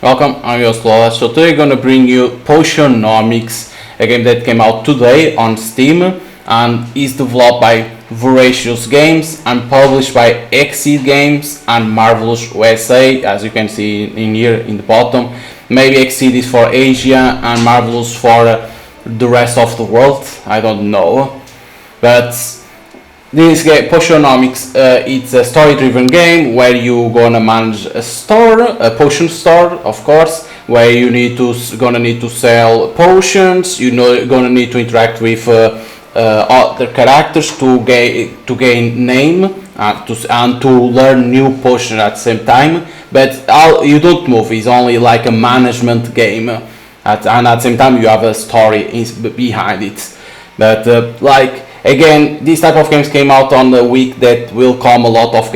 Welcome, I'm your theloladass. So today I'm gonna bring you Potionomics, a game that came out today on Steam and is developed by Voracious Games and published by Exceed Games and Marvelous USA, as you can see in here in the bottom. Maybe Exceed is for Asia and Marvelous for the rest of the world. I don't know, but this game, Potionomics, it's a story-driven game where you gonna manage a store, a potion store, of course, where you gonna need to sell potions. Gonna need to interact with other characters to gain name and to learn new potions at the same time. But you don't move. It's only like a management game, and at the same time you have a story behind it. But again, this type of games came out on the week that will come a lot of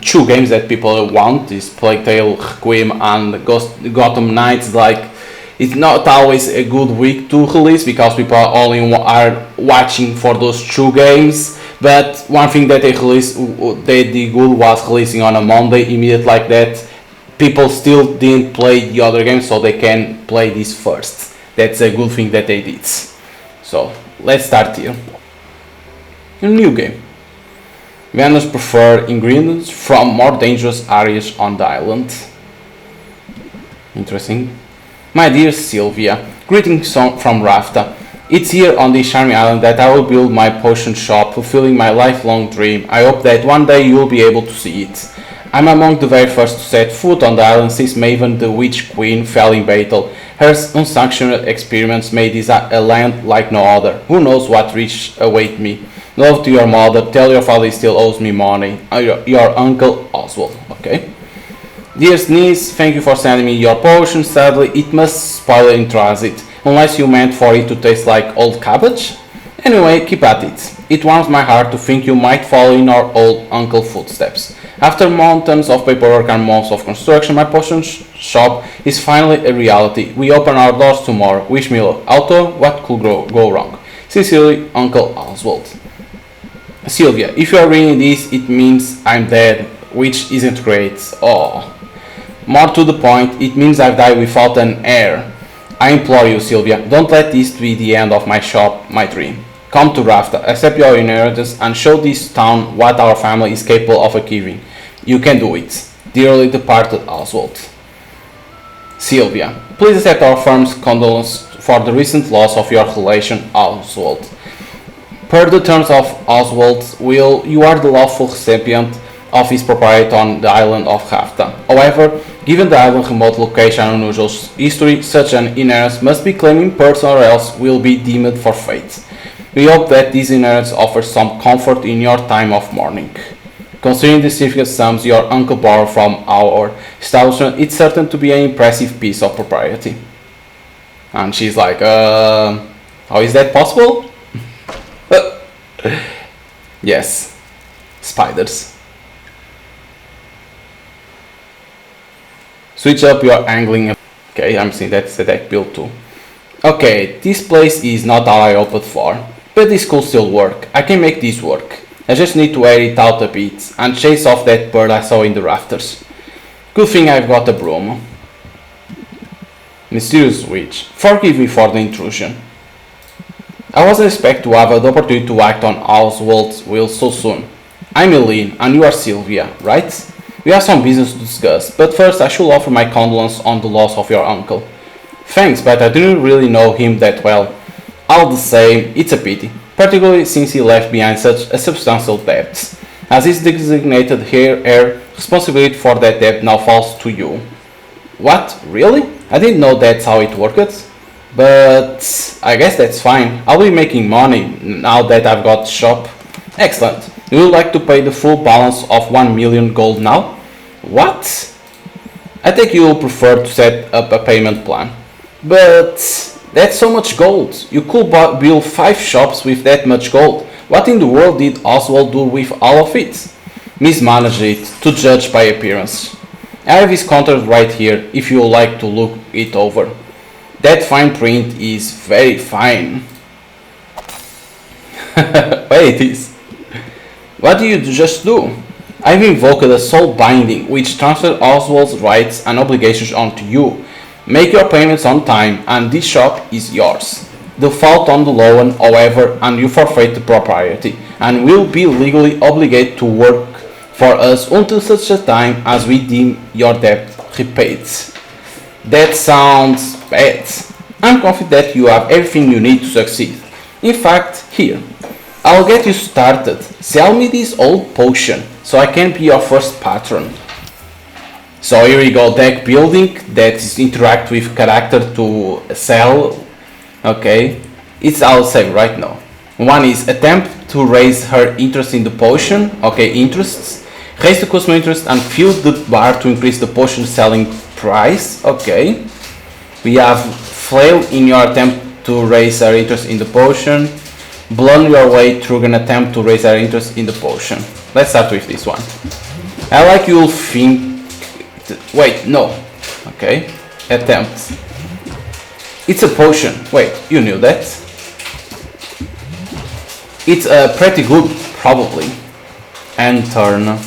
two games that people want is Plague Tale, Requiem and Gotham Knights. Like, it's not always a good week to release because people are watching for those two games. But one thing that they did good was releasing on a Monday immediate like that. People still didn't play the other games, so they can play this first. That's a good thing that they did. So let's start here. A new game. Vendors prefer ingredients from more dangerous areas on the island. Interesting. My dear Sylvia, greetings from Rafta. It's here on this charming island that I will build my potion shop, fulfilling my lifelong dream. I hope that one day you will be able to see it. I'm among the very first to set foot on the island since Maven the Witch Queen fell in battle. Her unsanctioned experiments made this a land like no other. Who knows what riches await me. Love to your mother. Tell your father he still owes me money. Your uncle Oswald. Okay. Dear Sneeze, thank you for sending me your potion. Sadly, it must spoil in transit, unless you meant for it to taste like old cabbage. Anyway, keep at it. It warms my heart to think you might follow in our old uncle's footsteps. After mountains of paperwork and months of construction, my potion shop is finally a reality. We open our doors tomorrow. Wish me luck. Auto, what could go wrong? Sincerely, Uncle Oswald. Sylvia, if you are reading this, it means I'm dead, which isn't great. Oh. More to the point, it means I've died without an heir. I implore you, Sylvia, don't let this be the end of my shop, my dream. Come to Rafta, accept your inheritance, and show this town what our family is capable of achieving. You can do it. Dearly departed Oswald. Sylvia, please accept our firm's condolences for the recent loss of your relation, Oswald. Per the terms of Oswald's will, you are the lawful recipient of his property on the island of Rafta. However, given the island's remote location and unusual history, such an inheritance must be claimed in person or else will be deemed forfeit. We hope that this inheritance offers some comfort in your time of mourning. Considering the significant sums your uncle borrowed from our establishment, it's certain to be an impressive piece of property. And she's like, how is that possible? Yes, spiders. Switch up your angling. Okay, I'm seeing that's the deck build too. Okay, this place is not all I hoped for, but this could still work. I can make this work. I just need to air it out a bit and chase off that bird I saw in the rafters. Good thing I've got a broom. Mysterious witch, forgive me for the intrusion. I wasn't expecting to have the opportunity to act on Oswald's will so soon. I'm Eileen, and you are Sylvia, right? We have some business to discuss, but first I should offer my condolences on the loss of your uncle. Thanks, but I didn't really know him that well. All the same, it's a pity, particularly since he left behind such a substantial debt. As his designated heir, responsibility for that debt now falls to you. What? Really? I didn't know that's how it worked. But I guess that's fine. I'll be making money now that I've got the shop. Excellent. You would like to pay the full balance of 1 million gold now? What? I think you will prefer to set up a payment plan. But that's so much gold. You could build 5 shops with that much gold. What in the world did Oswald do with all of it? Mismanaged it, to judge by appearance. I have his contract right here if you would like to look it over. That fine print is very fine. Wait, what do you just do? I've invoked a soul binding, which transfers Oswald's rights and obligations onto you. Make your payments on time, and this shop is yours. Default on the loan, however, and you forfeit the propriety, and will be legally obligated to work for us until such a time as we deem your debt repaid. That sounds bad. I'm confident that you have everything you need to succeed. In fact, here, I'll get you started. Sell me this old potion, so I can be your first patron. So here we go, deck building, that is interact with character to sell. Okay, it's I'll say right now. One is attempt to raise her interest in the potion. Okay, interests. Raise the customer interest and fill the bar to increase the potion selling price. Okay. We have flail in your attempt to raise her interest in the potion. Blown your way through an attempt to raise her interest in the potion. Let's start with this one. I like you'll think. Wait, no. Okay. Attempt. It's a potion. Wait, you knew that? It's pretty good, probably. And turn.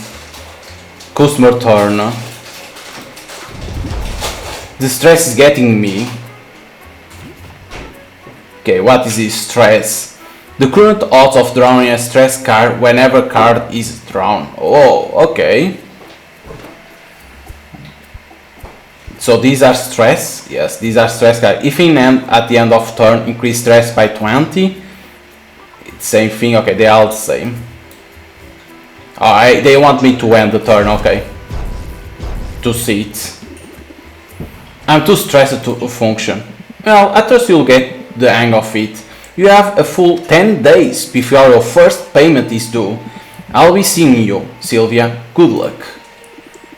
Customer turn. The stress is getting me. Okay, what is this stress? The current odds of drawing a stress card whenever card is drawn. Oh, okay. So these are stress. Yes, these are stress cards. If in hand at the end of turn, increase stress by 20. It's same thing. Okay, they are all the same. Alright, they want me to end the turn. Okay. To see it. I'm too stressed to function. Well, at first you'll get the hang of it. You have a full 10 days before your first payment is due. I'll be seeing you, Sylvia. Good luck.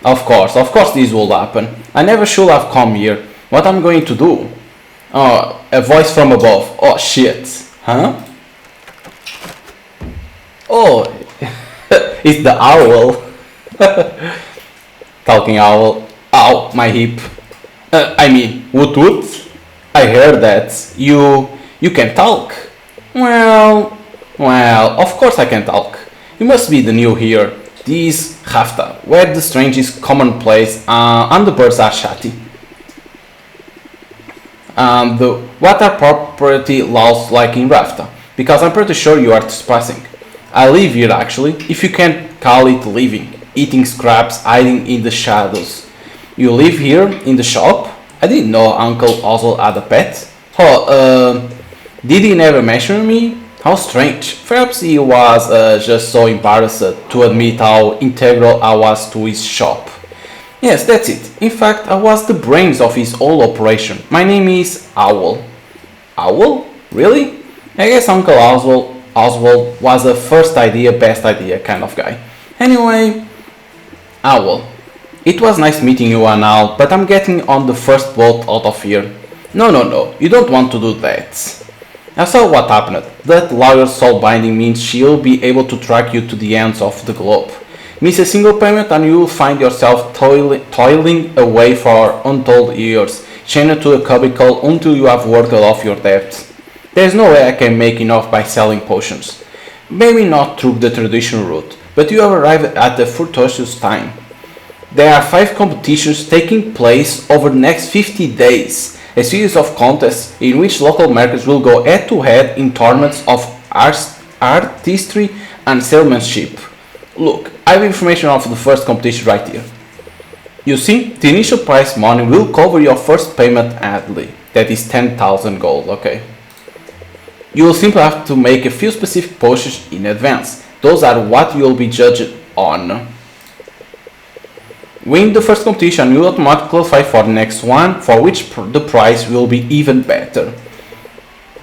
Of course this will happen. I never should have come here. What I'm going to do? Oh, a voice from above. Oh shit. Huh? Oh, it's the owl. Talking owl. Ow, my hip. I mean, woot woot. I heard that. You can talk. Well, of course I can talk. You must be the new here. This Rafta, where the strange is commonplace and the birds are chatty. What are property laws like in Rafta? Because I'm pretty sure you are trespassing. I live here actually, if you can call it living, eating scraps, hiding in the shadows. You live here in the shop? I didn't know Uncle Oswald had a pet. Oh, did he never mention me? How strange. Perhaps he was just so embarrassed to admit how integral I was to his shop. Yes, that's it. In fact, I was the brains of his whole operation. My name is Owl. Owl? Really? I guess Uncle Oswald was a first idea, best idea kind of guy. Anyway, Owl. It was nice meeting you and all, but I'm getting on the first boat out of here. No, you don't want to do that. I saw what happened. That lawyer's soul binding means she'll be able to track you to the ends of the globe. Miss a single payment and you will find yourself toiling away for untold years, chained to a cubicle until you have worked off your debt. There's no way I can make enough by selling potions. Maybe not through the traditional route, but you have arrived at the fortuitous time. There are 5 competitions taking place over the next 50 days. A series of contests in which local markets will go head to head in tournaments of artistry and salesmanship. Look, I have information of the first competition right here. You see, the initial prize money will cover your first payment annually. That is 10,000 gold, okay. You will simply have to make a few specific potions in advance. Those are what you will be judged on. Win the first competition, you will automatically qualify for the next one, for which the prize will be even better.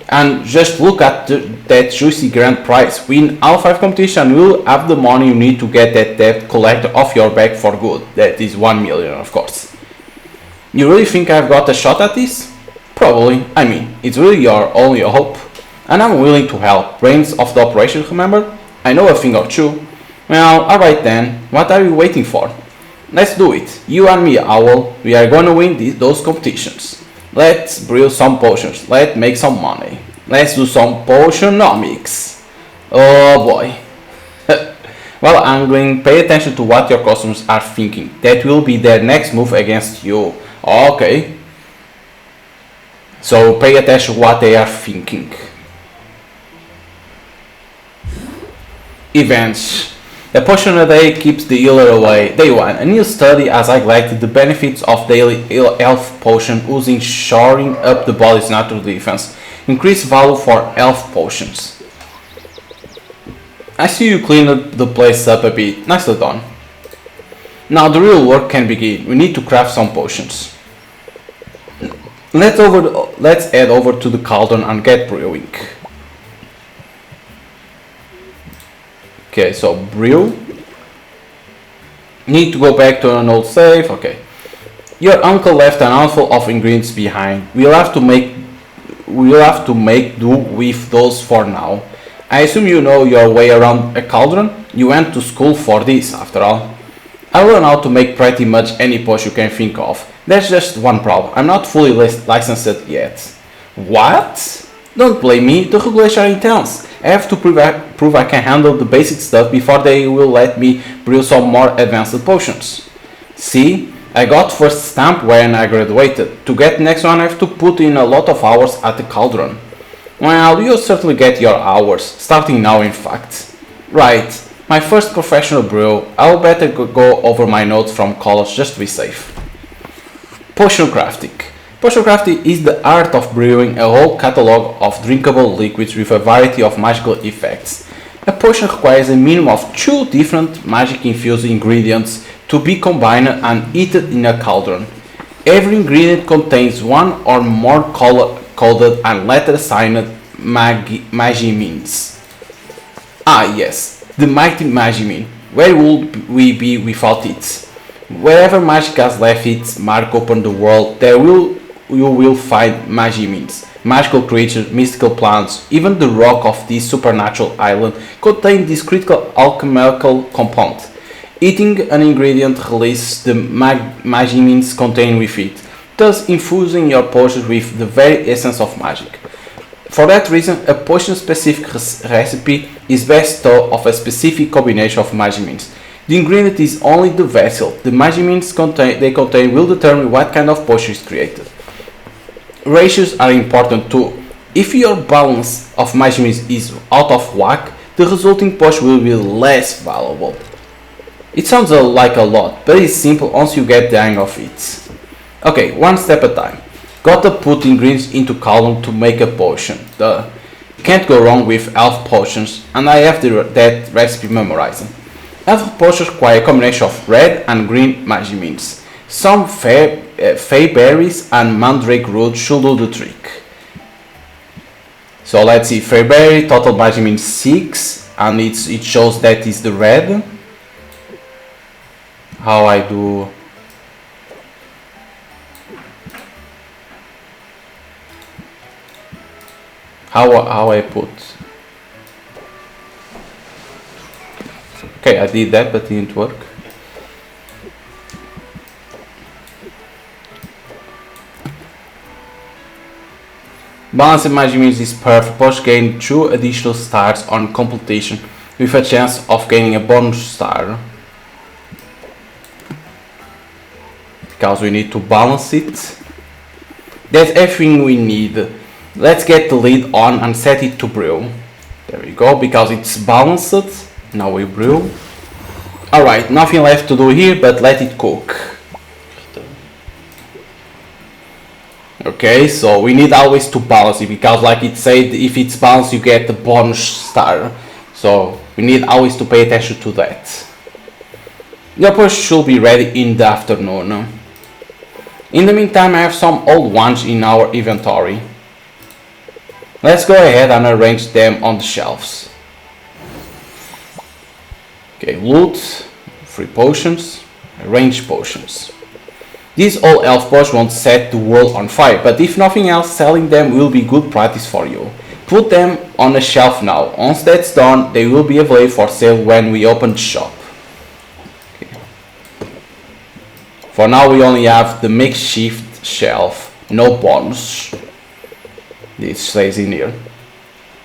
And just look at that juicy grand prize. Win all 5 competitions, you will have the money you need to get that debt collected off your back for good. That is 1 million, of course. You really think I've got a shot at this? Probably. I mean, it's really your only hope. And I'm willing to help. Brains of the operation, remember? I know a thing or two. Well, alright then. What are you waiting for? Let's do it. You and me, Owl. We are gonna win those competitions. Let's brew some potions. Let's make some money. Let's do some Potionomics. Oh boy. While angling, pay attention to what your customers are thinking. That will be their next move against you. Okay. So pay attention what they are thinking. Events. A potion a day keeps the healer away. Day 1. A new study has highlighted the benefits of daily health potion using shoring up the body's natural defense. Increased value for health potions. I see you cleaned the place up a bit. Nicely done. Now the real work can begin. We need to craft some potions. Let's head over to the cauldron and get brewing. Okay, so brew. Need to go back to an old save. Okay. Your uncle left an handful of ingredients behind. We'll have to make do with those for now. I assume you know your way around a cauldron? You went to school for this, after all. I learned how to make pretty much any potion you can think of. There's just one problem. I'm not fully licensed yet. What? Don't blame me, the regulations are intense. I have to prove I can handle the basic stuff before they will let me brew some more advanced potions. See? I got first stamp when I graduated. To get next one I have to put in a lot of hours at the cauldron. Well, you'll certainly get your hours, starting now in fact. Right, my first professional brew. I'll better go over my notes from college just to be safe. Potion crafting. Potion crafting is the art of brewing a whole catalog of drinkable liquids with a variety of magical effects. A potion requires a minimum of 2 different magic-infused ingredients to be combined and heated in a cauldron. Every ingredient contains one or more coded and letter-signed Magimines. Ah yes, the mighty Magimin. Where would we be without it? Wherever magic has left its mark upon the world, you will find Magimines. Magical creatures, mystical plants, even the rock of this supernatural island contain this critical alchemical compound. Eating an ingredient releases the Magimines contained with it, thus infusing your potion with the very essence of magic. For that reason, a potion-specific recipe is best thought of a specific combination of Magimines. The ingredient is only the vessel. The Magimines they contain will determine what kind of potion is created. Ratios are important too. If your balance of Magimines is out of whack, the resulting potion will be less valuable. It sounds like a lot, but it's simple once you get the hang of it. Okay, one step at a time. Gotta put ingredients into cauldron to make a potion. Can't go wrong with elf potions, and I have that recipe memorized. Elf potions require a combination of red and green Magimines. Some fey berries and mandrake root should do the trick. So let's see, fey berry, total Magimin 6, and it shows that is the red. How I do... How I put... Okay, I did that, but it didn't work. Balanced Magimines is perfect. Push gain 2 additional stars on completion with a chance of gaining a bonus star. Because we need to balance it. That's everything we need. Let's get the lid on and set it to brew. There we go, because it's balanced. Now we brew. Alright, nothing left to do here but let it cook. Okay, so we need always to balance it, because like it said, if it's balanced you get the bonus star. So we need always to pay attention to that. The potion should be ready in the afternoon. In the meantime, I have some old ones in our inventory. Let's go ahead and arrange them on the shelves. Okay, loot, 3 potions, arrange potions. These old elf potions won't set the world on fire, but if nothing else, selling them will be good practice for you. Put them on a shelf now. Once that's done, they will be available for sale when we open the shop. Okay. For now we only have the makeshift shelf, no bonus. This stays in here.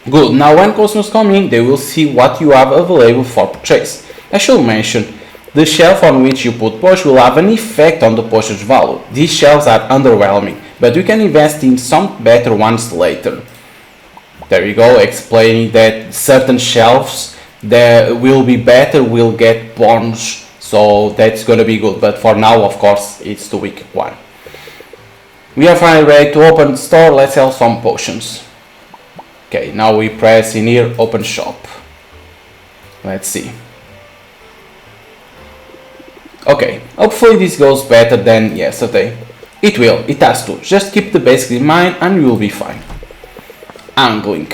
Good, now when customers come in, they will see what you have available for purchase. I should mention, the shelf on which you put potion will have an effect on the potion's value. These shelves are underwhelming, but we can invest in some better ones later. There you go, explaining that certain shelves that will be better, will get bonus, so that's gonna be good. But for now, of course, it's the weak one. We are finally ready to open the store. Let's sell some potions. Okay, now we press in here, open shop. Let's see. Okay, hopefully this goes better than yesterday. It will, it has to. Just keep the basics in mind and you will be fine. Angling.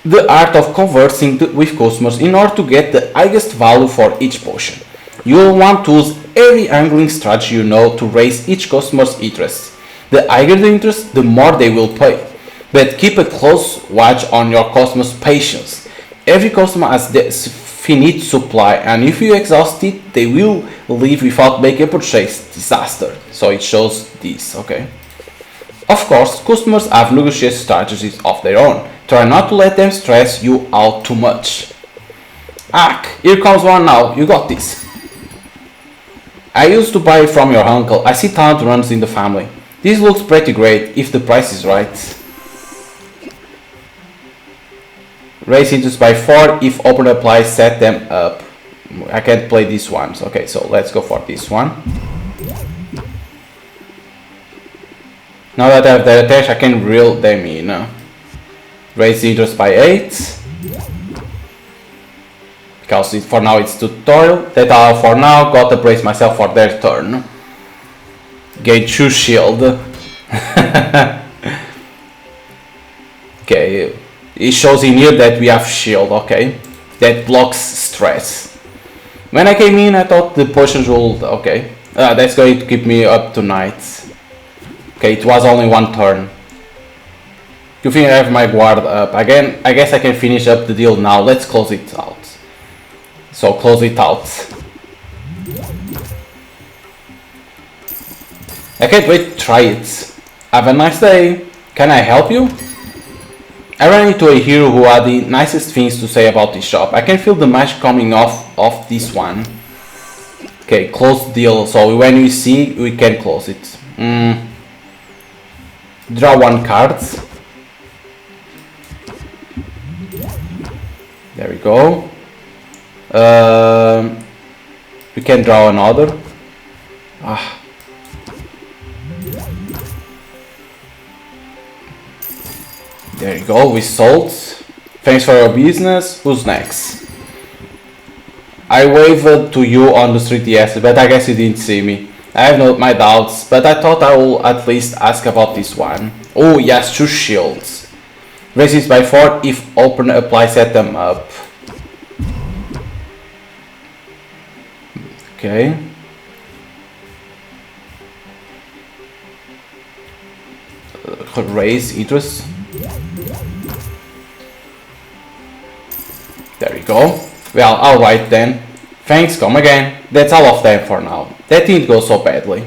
The art of conversing with customers in order to get the highest value for each potion. You will want to use every angling strategy you know to raise each customer's interest. The higher the interest, the more they will pay. But keep a close watch on your customers' patience. Every customer has this finite supply, and if you exhaust it, they will leave without making a purchase. Disaster. So it shows this, okay? Of course, customers have negotiation strategies of their own. Try not to let them stress you out too much. Ah, here comes one now. You got this. I used to buy it from your uncle. I see talent runs in the family. This looks pretty great if the price is right. Raise interest by 4 if open applies, set them up. I can't play these ones. Okay, so let's go for this one. Now that I have the attach, I can reel them in. Raise the interest by 8. Because for now it's tutorial. That I for now got to brace myself for their turn. Gain 2 shield. Okay. It shows in here that we have shield, okay. That blocks stress. When I came in I thought the potions would, okay. That's going to keep me up tonight. Okay, it was only one turn. You think I have my guard up again? I guess I can finish up the deal now. Let's close it out. So close it out. I can't wait to try it. Have a nice day. Can I help you? I ran into a hero who had the nicest things to say about this shop. I can feel the magic coming off of this one. Okay, close the deal. So when we see, we can close it. Draw 1 card. There we go. We can draw another. There you go, we sold. Thanks for your business. Who's next? I waved to you on the street yesterday, but I guess you didn't see me. I have my doubts, but I thought I will at least ask about this one. Oh yes, 2 shields. Raise it by 4 if open apply, set them up. Okay. Raise interest. There we go. Well, alright then. Thanks, come again. That's all of them for now. That didn't go so badly.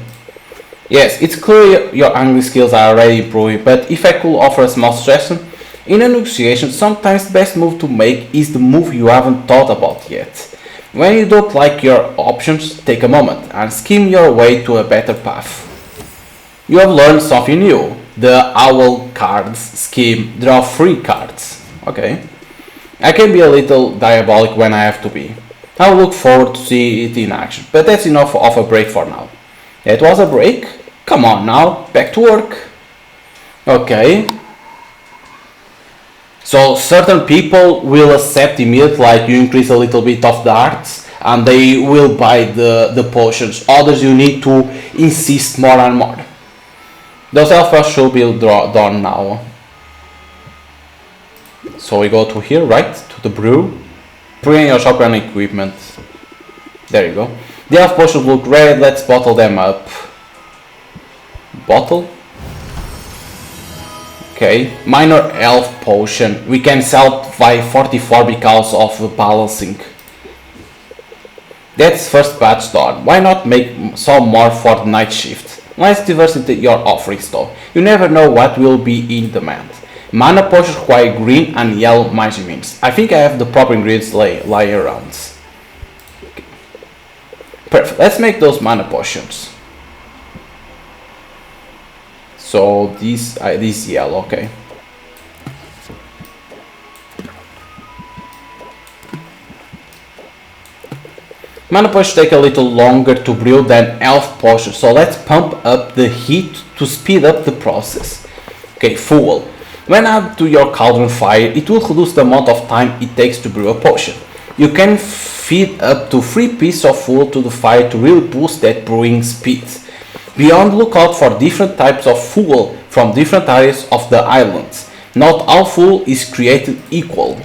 Yes, it's clear your angling skills are already improving, but if I could offer a small suggestion, in a negotiation, sometimes the best move to make is the move you haven't thought about yet. When you don't like your options, take a moment and skim your way to a better path. You have learned something new. The owl cards scheme. Draw 3 cards. Okay. I can be a little diabolic when I have to be. I will look forward to see it in action, but that's enough of a break for now. That was a break? Come on now, back to work. Okay. So certain people will accept immediately, like you increase a little bit of the arts and they will buy the potions. Others you need to insist more and more. Those alphas should be done now. So we go to here, right? To the brew. Bring your shop and equipment. There you go. The elf potions look red, let's bottle them up. Bottle? Okay, minor elf potion. We can sell by 44 because of balancing. That's first batch done. Why not make some more for the night shift? Let's diversify your offerings though. You never know what will be in demand. Mana potions require green and yellow magic beams. I think I have the proper ingredients lay around. Perfect. Let's make those mana potions. So this yellow, okay. Mana potions take a little longer to brew than elf potions, so let's pump up the heat to speed up the process. Okay, fuel. When added to your cauldron fire, it will reduce the amount of time it takes to brew a potion. You can feed up to 3 pieces of fuel to the fire to really boost that brewing speed. Beyond, look out for different types of fuel from different areas of the islands. Not all fuel is created equal.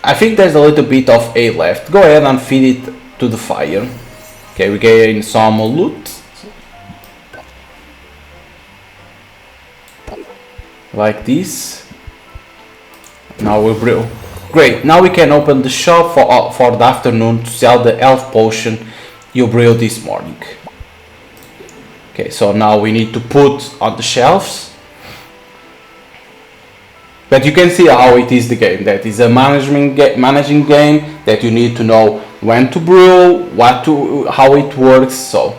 I think there's a little bit of A left. Go ahead and feed it to the fire. Okay, we gain some loot. Like this. Now we brew. Great, now we can open the shop for the afternoon to sell the elf potion you brewed this morning. Okay, so now we need to put on the shelves. But you can see how it is the game. That is a managing game that you need to know when to brew, how it works. So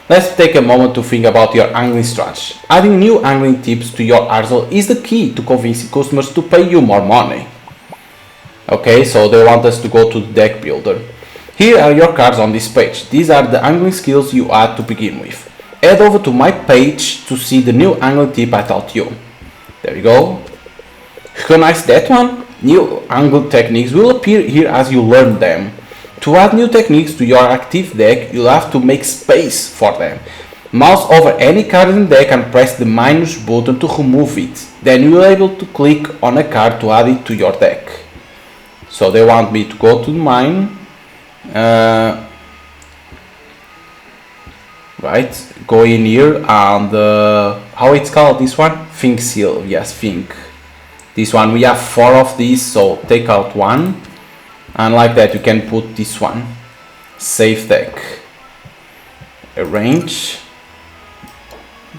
let's take a moment to think about your angling strategy. Adding new angling tips to your arsenal is the key to convincing customers to pay you more money. Okay, so they want us to go to the deck builder. Here are your cards on this page. These are the angling skills you add to begin with. Head over to my page to see the new angling tip I taught you. There you go. Recognize that one? New angle techniques will appear here as you learn them. To add new techniques to your active deck, you'll have to make space for them. Mouse over any card in the deck and press the minus button to remove it. Then you'll be able to click on a card to add it to your deck. So they want me to go to mine. Right, go in here and how it's called, this one? Think seal, yes, think. This one, we have 4 of these, so take out 1. And like that you can put this one. Save deck. Arrange.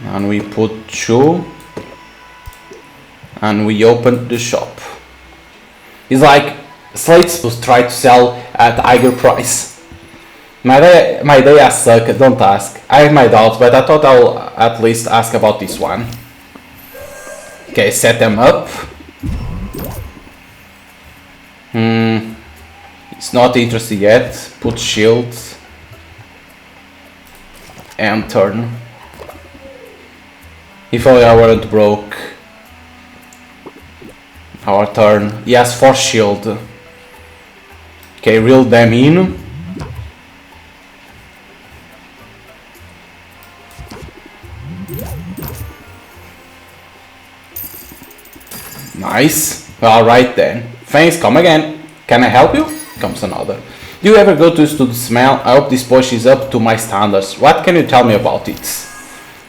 And we put 2. And we open the shop. It's like slates to try to sell at higher price. My day suck, don't ask. I have my doubts, but I thought I'll at least ask about this one. Okay, set them up. It's not interested yet. Put shield. And turn. If only I weren't broke. Our turn. He has 4 shield. Okay, reel them in. Nice. Alright then. Thanks, come again. Can I help you? Comes another. Do you ever go to the smell? I hope this potion is up to my standards. What can you tell me about it?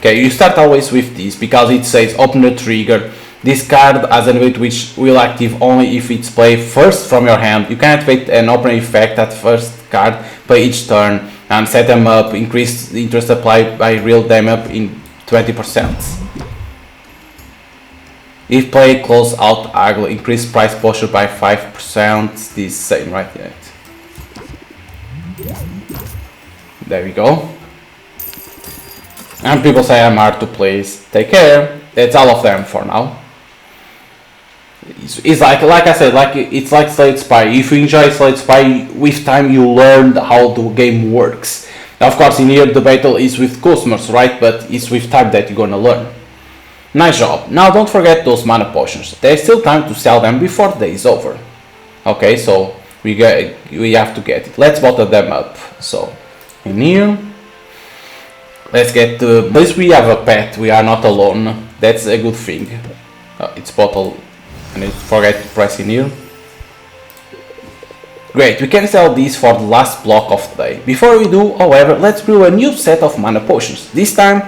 Okay, you start always with this because it says open the trigger. This card has an ability which will active only if it's played first from your hand. You can activate an open effect at first card by each turn and set them up, increase the interest applied by reel them up in 20%. If played close out angle, increase price potion by 5%. This same, right? Yeah. There we go. And people say I'm hard to place. Take care. That's all of them for now. It's like I said, it's like Slade Spy. If you enjoy Slade Spy, with time you learn how the game works. Now, of course, in here the battle is with customers, right? But it's with time that you're gonna learn. Nice job. Now don't forget those mana potions. There's still time to sell them before the day is over. Okay, so we have to get it. Let's bottle them up. So in here, let's get at least we have a pet. We are not alone. That's a good thing. It's bottle. I need to forget to press in here. Great, we can sell these for the last block of the day. Before we do, however, let's brew a new set of mana potions. This time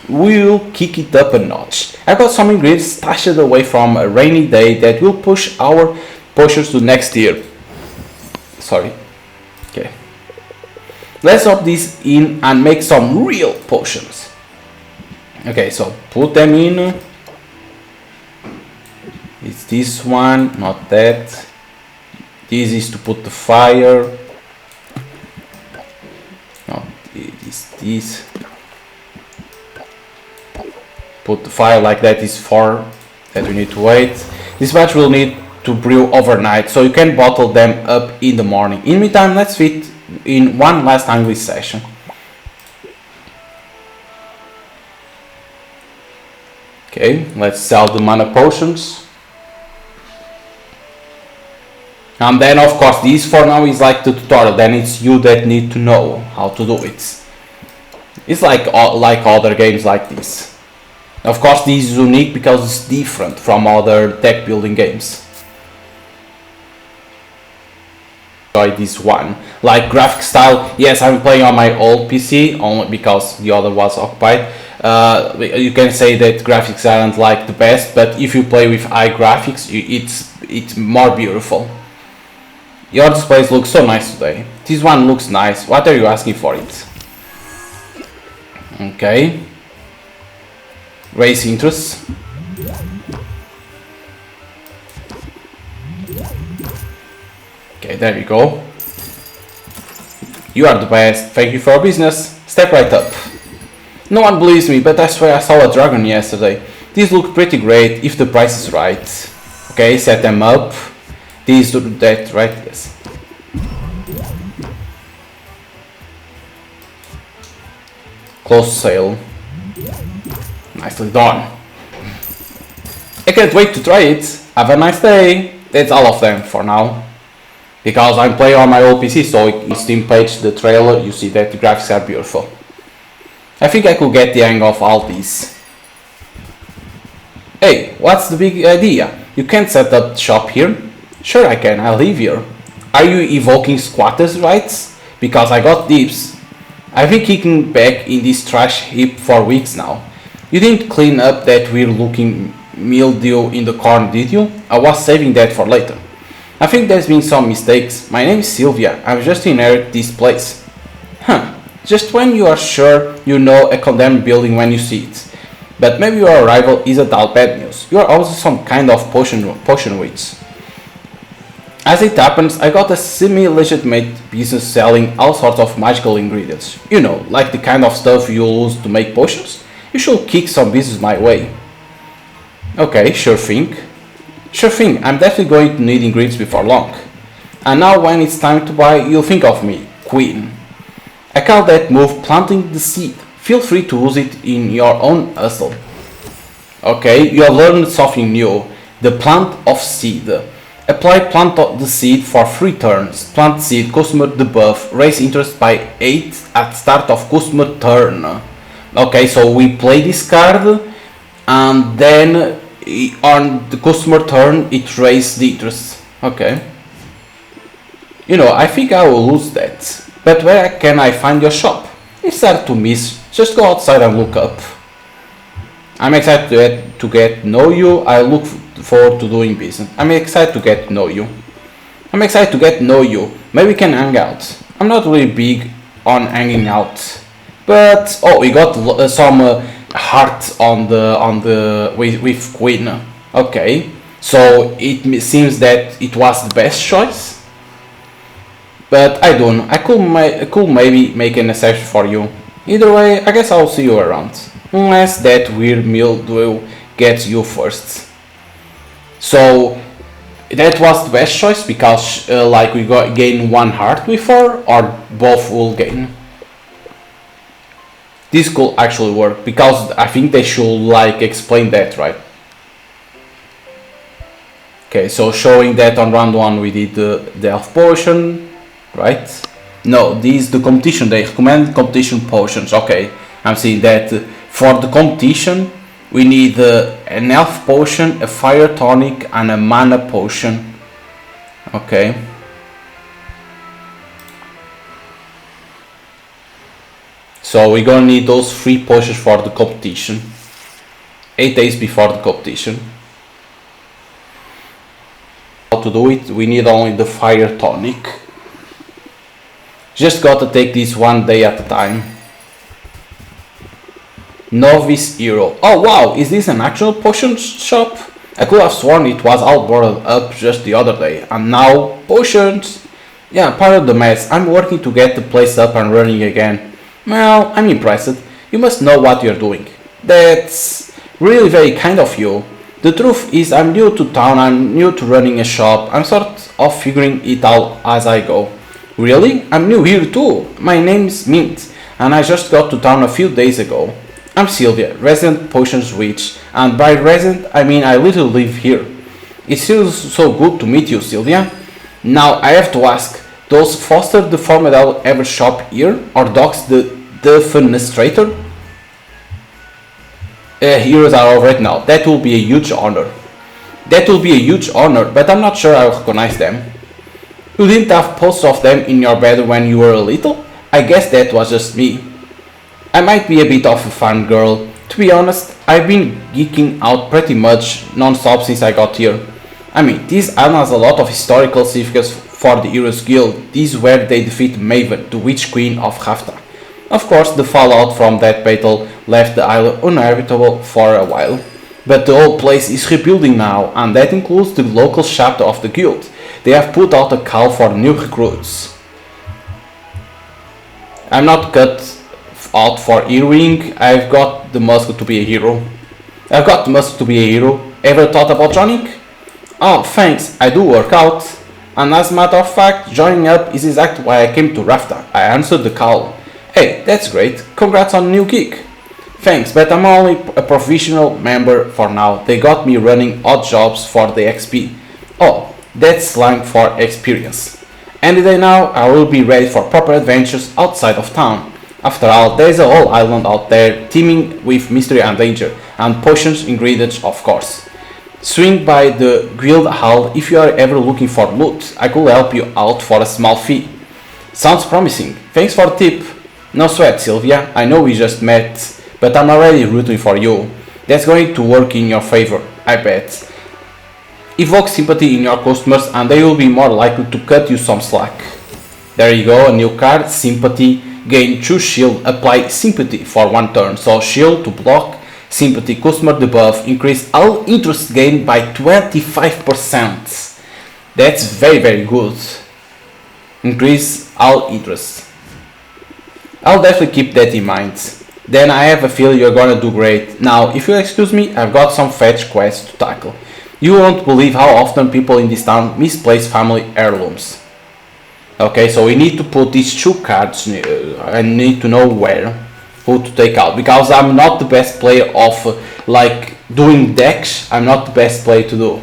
we'll kick it up a notch. I got some ingredients stashed away from a rainy day that will push our potions to next year. Sorry. Okay. Let's drop these in and make some real potions. Okay, so put them in. It's this one, not that. This is to put the fire. This. Put the fire like that is 4 that we need to wait. This batch will need to brew overnight, so you can bottle them up in the morning. In the meantime, let's fit in one last English session. Okay, let's sell the mana potions. And then of course this for now is like the tutorial, then it's you that need to know how to do it. It's like other games like this. Of course this is unique because it's different from other deck building games. Enjoy this one. Like graphic style, yes, I'm playing on my old PC only because the other was occupied. You can say that graphics aren't like the best, but if you play with high graphics, it's more beautiful. Your displays look so nice today. This one looks nice. What are you asking for it? Okay. Raise interest. Okay, there you go. You are the best. Thank you for your business. Step right up. No one believes me, but I swear I saw a dragon yesterday. These look pretty great if the price is right. Okay, set them up. These do that, right? Yes. Close sale. Nicely done. I can't wait to try it. Have a nice day. That's all of them for now. Because I'm playing on my old PC, so in Steam page, the trailer, you see that the graphics are beautiful. I think I could get the hang of all these. Hey, what's the big idea? You can't set up the shop here? Sure I can, I live here. Are you evoking squatters' rights? Because I got dips. I've been kicking back in this trash heap for weeks now. You didn't clean up that weird looking mildew in the corner, did you? I was saving that for later. I think there's been some mistakes. My name is Sylvia. I've just inherited this place. Huh. Just when you are sure you know a condemned building when you see it. But maybe your arrival isn't all bad news. You are also some kind of potion witch. As it happens, I got a semi-legitimate business selling all sorts of magical ingredients. You know, like the kind of stuff you use to make potions. You should kick some business my way. Okay, sure thing. Sure thing, I'm definitely going to need ingredients before long. And now when it's time to buy, you'll think of me, Queen. I call that move planting the seed. Feel free to use it in your own hustle. Okay, you have learned something new. The plant of seed. Apply plant the seed for 3 turns. Plant seed, customer debuff, raise interest by 8 at start of customer turn. Okay, so we play this card and then on the customer turn it raises the interest. Okay. You know, I think I will lose that. But where can I find your shop? It's hard to miss. Just go outside and look up. I'm excited to get to know you. I look forward to doing business. I'm excited to get to know you. I'm excited to get to know you. Maybe we can hang out. I'm not really big on hanging out. But oh, we got some heart on the with Queen. Okay, so it seems that it was the best choice. But I don't know. I could maybe make an exception for you. Either way, I guess I'll see you around. Unless that weird mildew gets you first. So that was the best choice because like we gain 1 heart with her, or both will gain. This could actually work because I think they should like explain that, right? Okay, so showing that on round 1 we did the health potion, right? No, this is the competition. They recommend competition potions. Okay, I'm seeing that for the competition we need an health potion, a fire tonic, and a mana potion. Okay. So we're gonna need those 3 potions for the competition. 8 days before the competition. How to do it? We need only the fire tonic. Just gotta take this 1 day at a time. Novice hero. Oh wow, is this an actual potion shop? I could have sworn it was all boarded up just the other day. And now, potions! Yeah, part of the mess. I'm working to get the place up and running again. Well, I'm impressed. You must know what you're doing. That's really very kind of you. The truth is, I'm new to town, I'm new to running a shop, I'm sort of figuring it out as I go. Really? I'm new here too. My name's Mint, and I just got to town a few days ago. I'm Sylvia, resident Potions Witch, and by resident I mean I literally live here. It feels so good to meet you, Sylvia. Now I have to ask, does Foster the Formidable ever shop here, or Docs the Defenestrator? Heroes are over it now. That will be a huge honor. That will be a huge honor, but I'm not sure I recognize them. You didn't have posters of them in your bed when you were a little? I guess that was just me. I might be a bit of a fan girl. To be honest, I've been geeking out pretty much non-stop since I got here. I mean, this island has a lot of historical significance for the Heroes Guild. This is where they defeat Maven, the Witch Queen of Haftar. Of course, the fallout from that battle left the island uninhabitable for a while. But the whole place is rebuilding now, and that includes the local chapter of the guild. They have put out a call for new recruits. I'm not cut out for heroing. I've got the muscle to be a hero. Ever thought about joining? Oh, thanks, I do work out. And as a matter of fact, joining up is exactly why I came to Rafta. I answered the call. Hey, that's great. Congrats on a new gig. Thanks, but I'm only a provisional member for now. They got me running odd jobs for the XP. Oh, that's slang for experience. Any day now, I will be ready for proper adventures outside of town. After all, there's a whole island out there teeming with mystery and danger, and potions ingredients of course. Swing by the guild hall if you are ever looking for loot. I could help you out for a small fee. Sounds promising. Thanks for the tip. No sweat, Sylvia. I know we just met, but I'm already rooting for you. That's going to work in your favor, I bet. Evoke sympathy in your customers and they will be more likely to cut you some slack. There you go, a new card, Sympathy. Gain 2 shield, apply sympathy for 1 turn. So shield to block, sympathy customer debuff, increase all interest gain by 25%. That's very good. Increase all interest. I'll definitely keep that in mind. Then I have a feeling you're gonna do great. Now, if you'll excuse me, I've got some fetch quests to tackle. You won't believe how often people in this town misplace family heirlooms. Okay, so we need to put these 2 cards. I need to know who to take out, because I'm not the best player of like doing decks. I'm not the best player to do.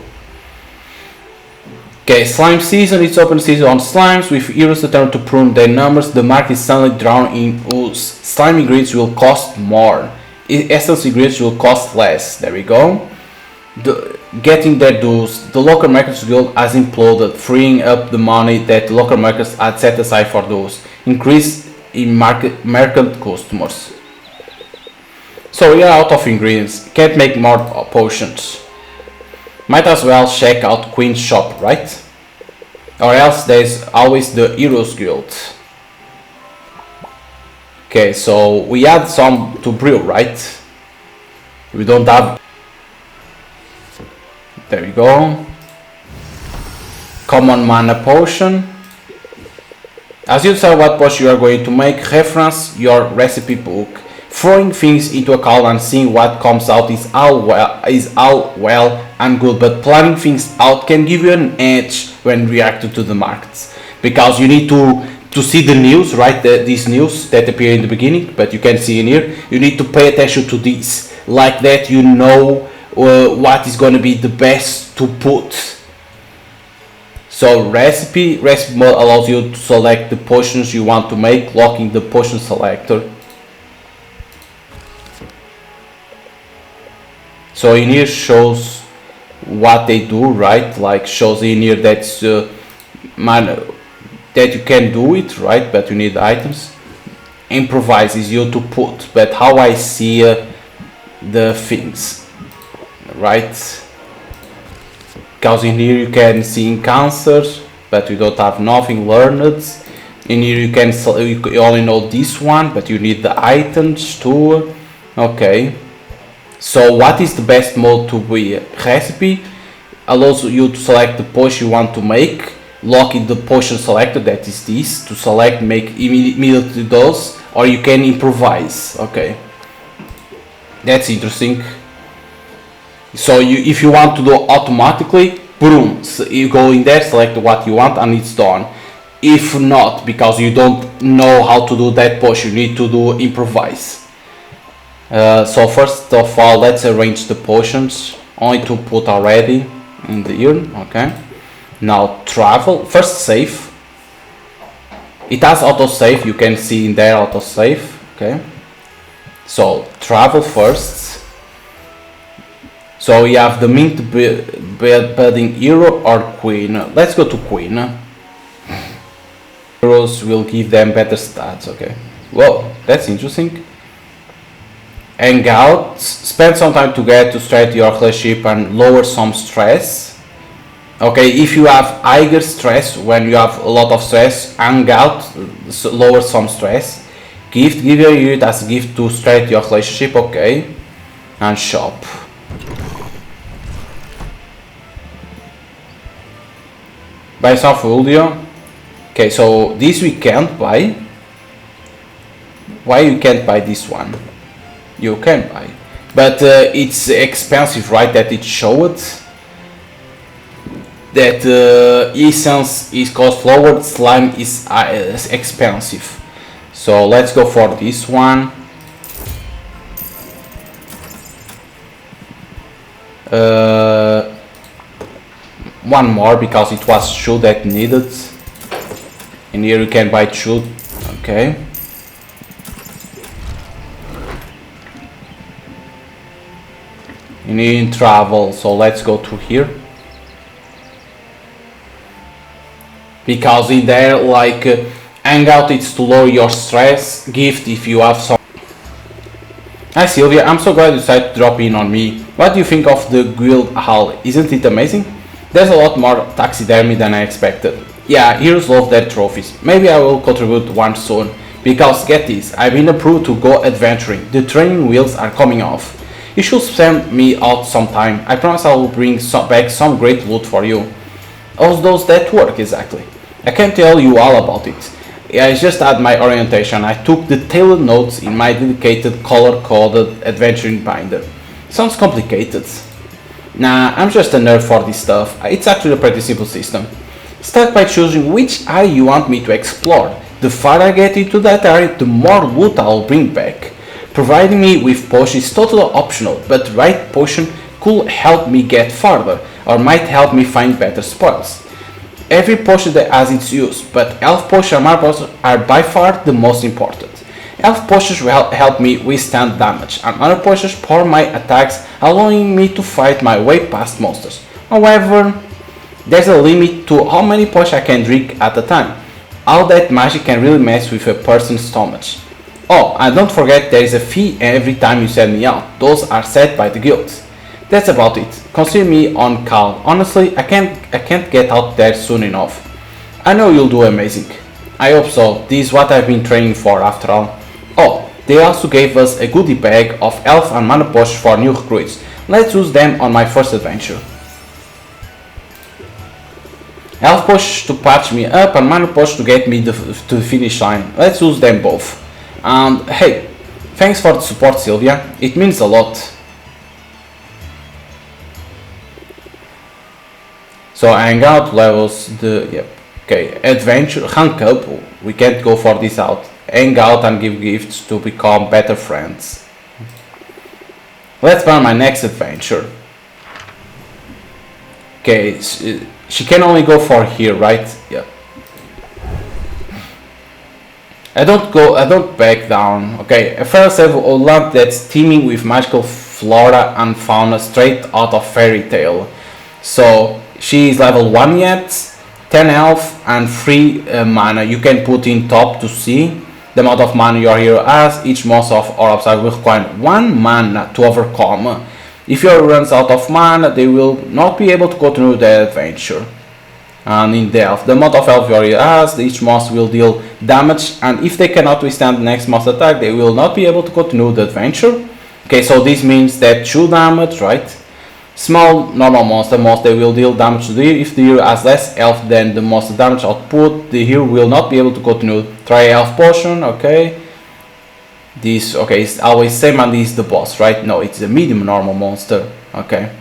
Okay, slime season. It's open season on slimes. With heroes determined to prune their numbers, the market is suddenly drawn in ooze. Slime ingredients will cost more. Essence ingredients will cost less. There we go. Getting their dues. The local markets guild has imploded, freeing up the money that the local markets had set aside for those. Increase in merchant customers. So we are out of ingredients. Can't make more potions. Might as well check out Queen's shop, right? Or else there's always the Heroes Guild. Okay, so we add some to brew, right? We don't have. There we go. Common mana potion. As you decide what potion you are going to make, reference your recipe book. Throwing things into a cauldron and seeing what comes out is all well and good, but planning things out can give you an edge when reacting to the markets, because you need to see the news, right? These news that appear in the beginning, but you can see in here. You need to pay attention to these, like that. You know what is going to be the best to put. So recipe mode allows you to select the potions you want to make, locking the potion selector. So in here shows what they do, right? Like shows in here that's that you can do it, right? But you need items. Improvise is you to put, but how I see the things, right? Because in here you can see encounters, but you don't have nothing learned. In here you only know this one, but you need the items too. Okay. So what is the best mode to be? Recipe allows you to select the potion you want to make, lock in the potion selector, that is this, to select, make immediately those, or you can improvise. Okay, that's interesting. So if you want to do automatically, boom, so you go in there, select what you want, and it's done. If not, because you don't know how to do that potion, you need to do improvise. So first of all, let's arrange the potions, only to put already in the here. Okay, now travel, first save. It has autosave, you can see in there autosave. Okay, so travel first. So we have the mint building hero or queen. Let's go to queen. Heroes will give them better stats. Okay, well, that's interesting. Hang out, spend some time together to strengthen your relationship and lower some stress. Okay, if you have higher stress, when you have a lot of stress, hang out, lower some stress. Gift, give your unit as a gift to strengthen your relationship. Okay, and shop. Buy some Julio. Okay, so this we can't buy. Why you can't buy this one? You can buy, but it's expensive, right? That it showed that essence is cost lower, slime is expensive. So let's go for this one. One more because it was shoe that needed. And here you can buy shoe. Okay. You need travel, so let's go to here. Because in there, like, hang out, it's to lower your stress. Gift if you have some. Hi Sylvia, I'm so glad you decided to drop in on me. What do you think of the guild hall? Isn't it amazing? There's a lot more taxidermy than I expected. Yeah, heroes love their trophies. Maybe I will contribute one soon. Because get this, I've been approved to go adventuring. The training wheels are coming off. You should send me out sometime. I promise I will bring back some great loot for you. How does that work exactly? I can't tell you all about it. I just had my orientation. I took the tailored notes in my dedicated color-coded adventuring binder. Sounds complicated. Nah, I'm just a nerd for this stuff. It's actually a pretty simple system. Start by choosing which area you want me to explore. The farther I get into that area, the more loot I'll bring back. Providing me with potions is totally optional, but the right potion could help me get farther, or might help me find better spoils. Every potion that has its use, but health potions and mana potions are by far the most important. Health potions will help me withstand damage, and mana potions power my attacks, allowing me to fight my way past monsters. However, there's a limit to how many potions I can drink at a time. All that magic can really mess with a person's stomach. Oh, and don't forget there is a fee every time you send me out. Those are set by the guilds. That's about it. Consider me on call. Honestly, I can't get out there soon enough. I know you'll do amazing. I hope so. This is what I've been training for after all. Oh, they also gave us a goodie bag of health and mana potions for new recruits. Let's use them on my first adventure. Health potions to patch me up and mana potions to get me to the finish line. Let's use them both. And hey, thanks for the support, Sylvia. It means a lot. So hang out levels okay, adventure, rank up. We can't go for this out. Hang out and give gifts to become better friends. Let's plan my next adventure. Okay, she can only go for here, right? Yeah. I don't back down. Okay, a fairy tale land that's teeming with magical flora and fauna straight out of fairy tale. So she is level 1 yet, 10 health and 3 mana. You can put in top to see the amount of mana your hero has. Each monster or obstacle will require 1 mana to overcome. If your hero runs out of mana, they will not be able to continue their adventure. And in depth, the amount of health your hero has, each monster will deal damage, and if they cannot withstand the next monster attack, they will not be able to continue the adventure. Okay, so this means that 2 damage, right? Small normal monster, most they will deal damage to the hero. If the hero has less health than the monster damage output, the hero will not be able to continue. Try health potion, okay. This, okay, it's always same, and this is the boss, right? No, it's a medium normal monster, okay.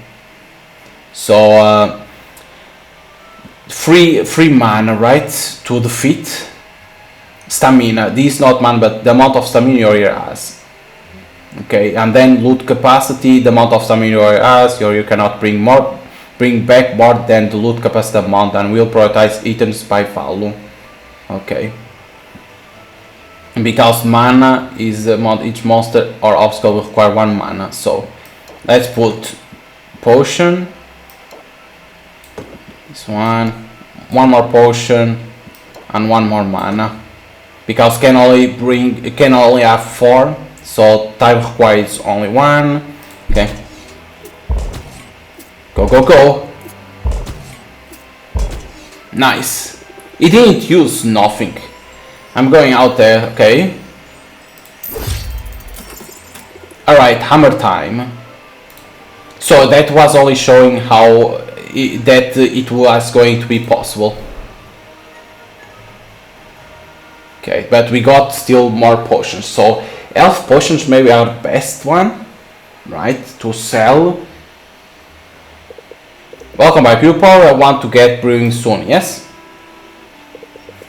So free mana, right, to defeat. Stamina, this is not mana, but the amount of stamina your hero has. Okay, and then loot capacity, the amount of stamina your hero has. Your hero cannot bring back more than the loot capacity amount, and will prioritize items by value. Okay. Because mana is the amount each monster or obstacle will require 1 mana. So let's put potion. This one more potion, and 1 more mana. Because can only have 4, so time requires only 1. Okay. Go. Nice. It didn't use nothing. I'm going out there, okay. Alright, hammer time. So that was only showing how it was going to be possible. Okay, but we got still more potions. So health potions maybe are the best one, right, to sell. Welcome back, pupil. I want to get brewing soon, yes?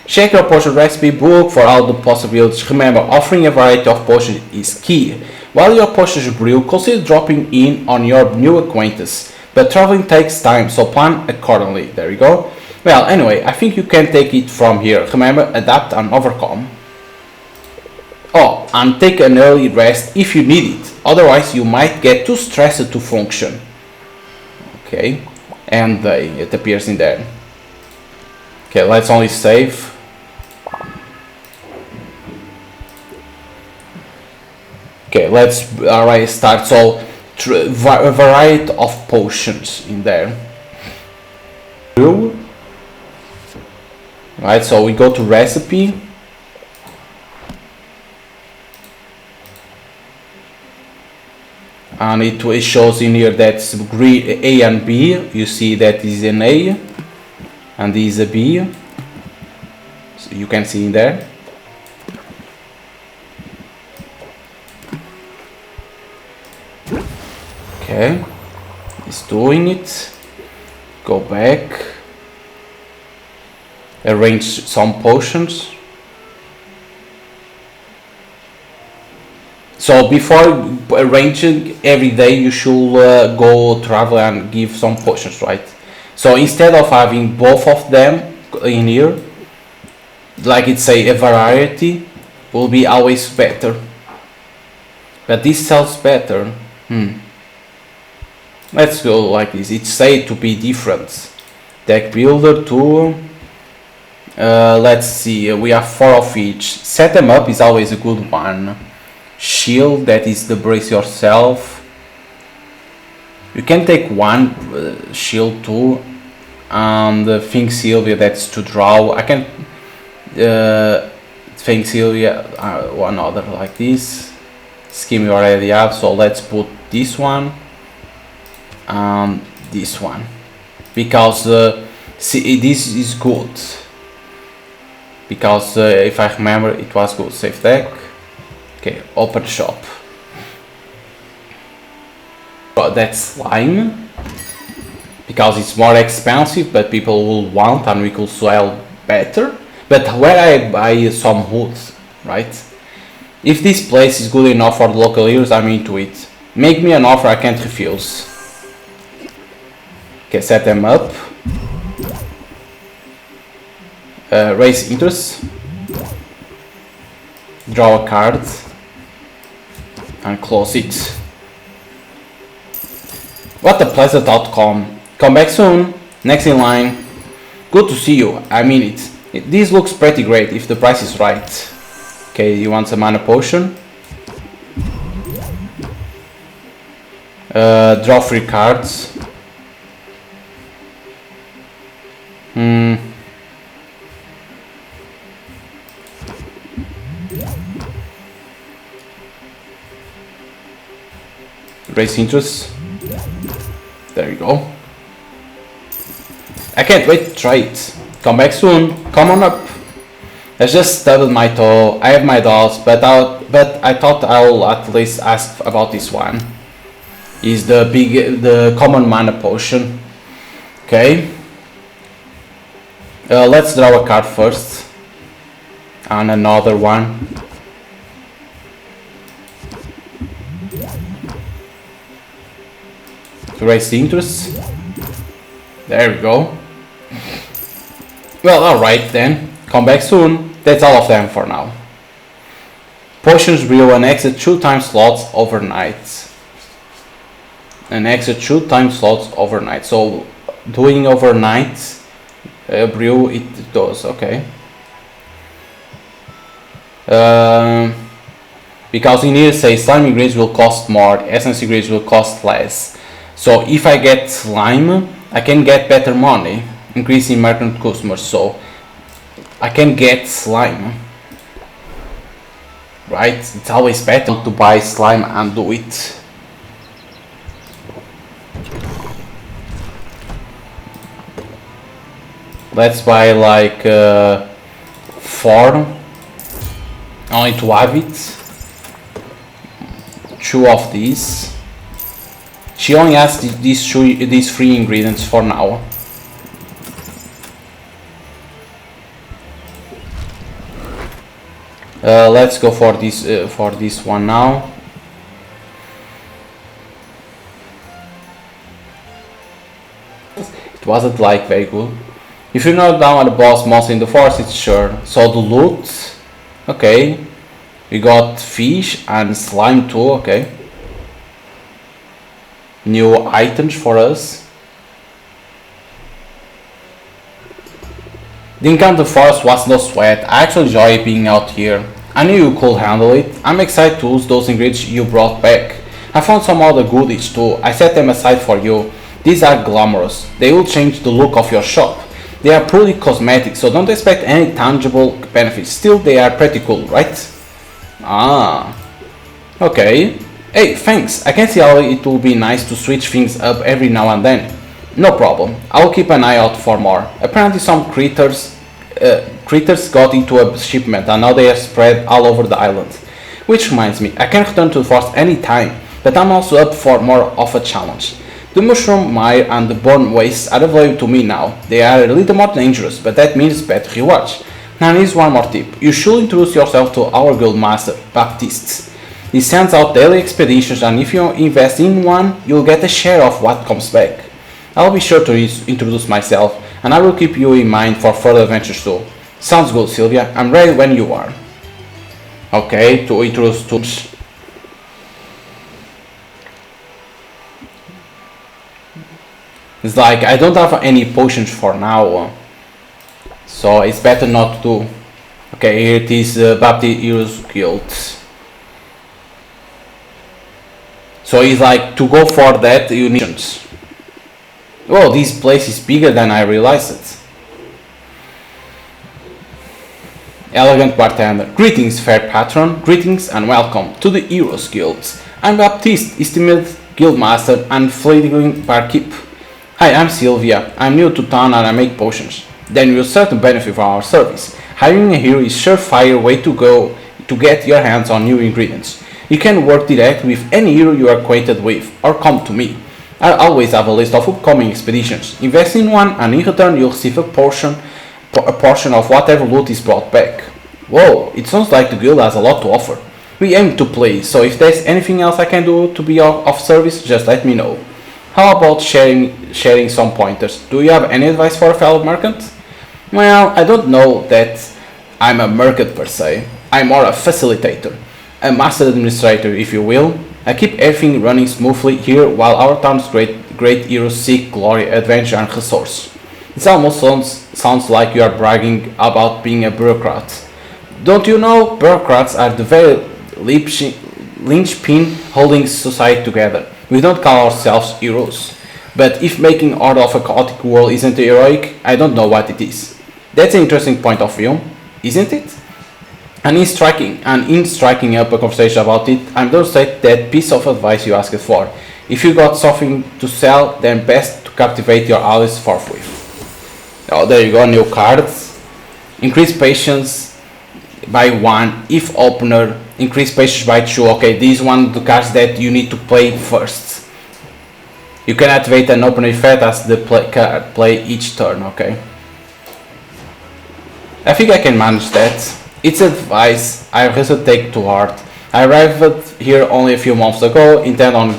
Check your potion recipe book for all the possibilities. Remember, offering a variety of potions is key. While your potions brew, consider dropping in on your new acquaintance. But traveling takes time, so plan accordingly. There you go. Well, anyway, I think you can take it from here. Remember, adapt and overcome. Oh, and take an early rest if you need it. Otherwise, you might get too stressed to function. Okay, and it appears in there. Okay, let's only save. Okay, let's already start. So, a variety of potions in there. Right, so we go to recipe. And it shows in here that's green A and B. You see that is an A and this is a B. So you can see in there. Okay, it's doing it. Go back. Arrange some potions. So before arranging every day, you should go travel and give some potions, right? So instead of having both of them in here, like it's a variety, will be always better. But this sells better. Let's go like this. It's said to be different. Deck builder 2. Let's see. We have 4 of each. Set them up is always a good one. Shield, that is the brace yourself. You can take 1 shield too. And Think Sylvia, that's to draw. I can Think Sylvia, one other like this. Scheme you already have, so let's put this one and this one, because see, this is good, because if I remember it was good. Save deck. Okay, open shop. That's slime, because it's more expensive, but people will want and we could sell better. But where I buy some wood, right? If this place is good enough for the local heroes, I'm into it. Make me an offer I can't refuse. Okay, set them up. Raise interest. Draw a card. And close it. What a pleasant outcome. Come back soon. Next in line. Good to see you. I mean it. This looks pretty great if the price is right. Okay, you want some mana potion? Draw 3 cards. Raise interest. There you go. I can't wait to try it. Come back soon. Come on up. I just stubbed my toe. I have my doubts, but I thought I'll at least ask about this one. Is the common mana potion. Okay. Let's draw a card first. And another one. To raise the interest. There we go. Well, alright then. Come back soon. That's all of them for now. Potions brew an extra 2 time slots overnight. An extra 2 time slots overnight. So doing overnight brew it does, okay. Because in here say slime ingredients will cost more, essence ingredients will cost less. So if I get slime, I can get better money, increasing merchant customers. So I can get slime, right? It's always better to buy slime and do it. Let's buy like 4, only to have it. 2 of these. She only has these 3 ingredients for now. Let's go for this one now. It wasn't like very good. If you knock down at the boss monster in the forest, it's sure. So the loot, okay. We got fish and slime too, okay. New items for us. The encounter forest was no sweat. I actually enjoy being out here. I knew you could handle it. I'm excited to use those ingredients you brought back. I found some other goodies too. I set them aside for you. These are glamorous. They will change the look of your shop. They are purely cosmetic, so don't expect any tangible benefits. Still, they are pretty cool, right? Ah. Okay. Hey, thanks. I can see how it will be nice to switch things up every now and then. No problem. I'll keep an eye out for more. Apparently some critters got into a shipment and now they are spread all over the island. Which reminds me, I can return to the forest any time, but I'm also up for more of a challenge. The mushroom mire and the bone wastes are available to me now. They are a little more dangerous, but that means better rewards. Now here's one more tip. You should introduce yourself to our guild master, Baptiste. He sends out daily expeditions and if you invest in one, you'll get a share of what comes back. I'll be sure to introduce myself, and I will keep you in mind for further adventures too. Sounds good, Sylvia. I'm ready when you are. Okay, to introduce to... It's like, I don't have any potions for now. So it's better not to... Okay, here it is, Baptiste Heroes Guild. So it's like, to go for that, you need... Well, this place is bigger than I realized it. Elegant bartender. Greetings, fair patron. Greetings and welcome to the Heroes Guild. I'm Baptiste, esteemed guildmaster and fledgling barkeep. Hi, I'm Sylvia. I'm new to town and I make potions. Then you'll certainly benefit from our service. Hiring a hero is a surefire way to go to get your hands on new ingredients. You can work direct with any hero you are acquainted with, or come to me. I always have a list of upcoming expeditions. Invest in one and in return you'll receive a portion of whatever loot is brought back. Whoa, it sounds like the guild has a lot to offer. We aim to play, so if there's anything else I can do to be of service, just let me know. How about sharing some pointers? Do you have any advice for a fellow merchant? Well, I don't know that I'm a merchant per se. I'm more a facilitator. A master administrator, if you will. I keep everything running smoothly here while our town's great heroes seek glory, adventure and resource. It almost sounds like you are bragging about being a bureaucrat. Don't you know, bureaucrats are the very linchpin holding society together. We don't call ourselves heroes. But if making order of a chaotic world isn't heroic, I don't know what it is. That's an interesting point of view, isn't it? And in striking up a conversation about it, I'm going to take that piece of advice you asked for. If you got something to sell, then best to captivate your allies forthwith. Oh, there you go, new cards. Increase patience by 1 if opener, increase patience by 2. Okay, this is one of the cards that you need to play first. You can activate an opener effect as the card play each turn. Okay, I think I can manage that. It's advice I also take to heart. I arrived here only a few months ago, intent on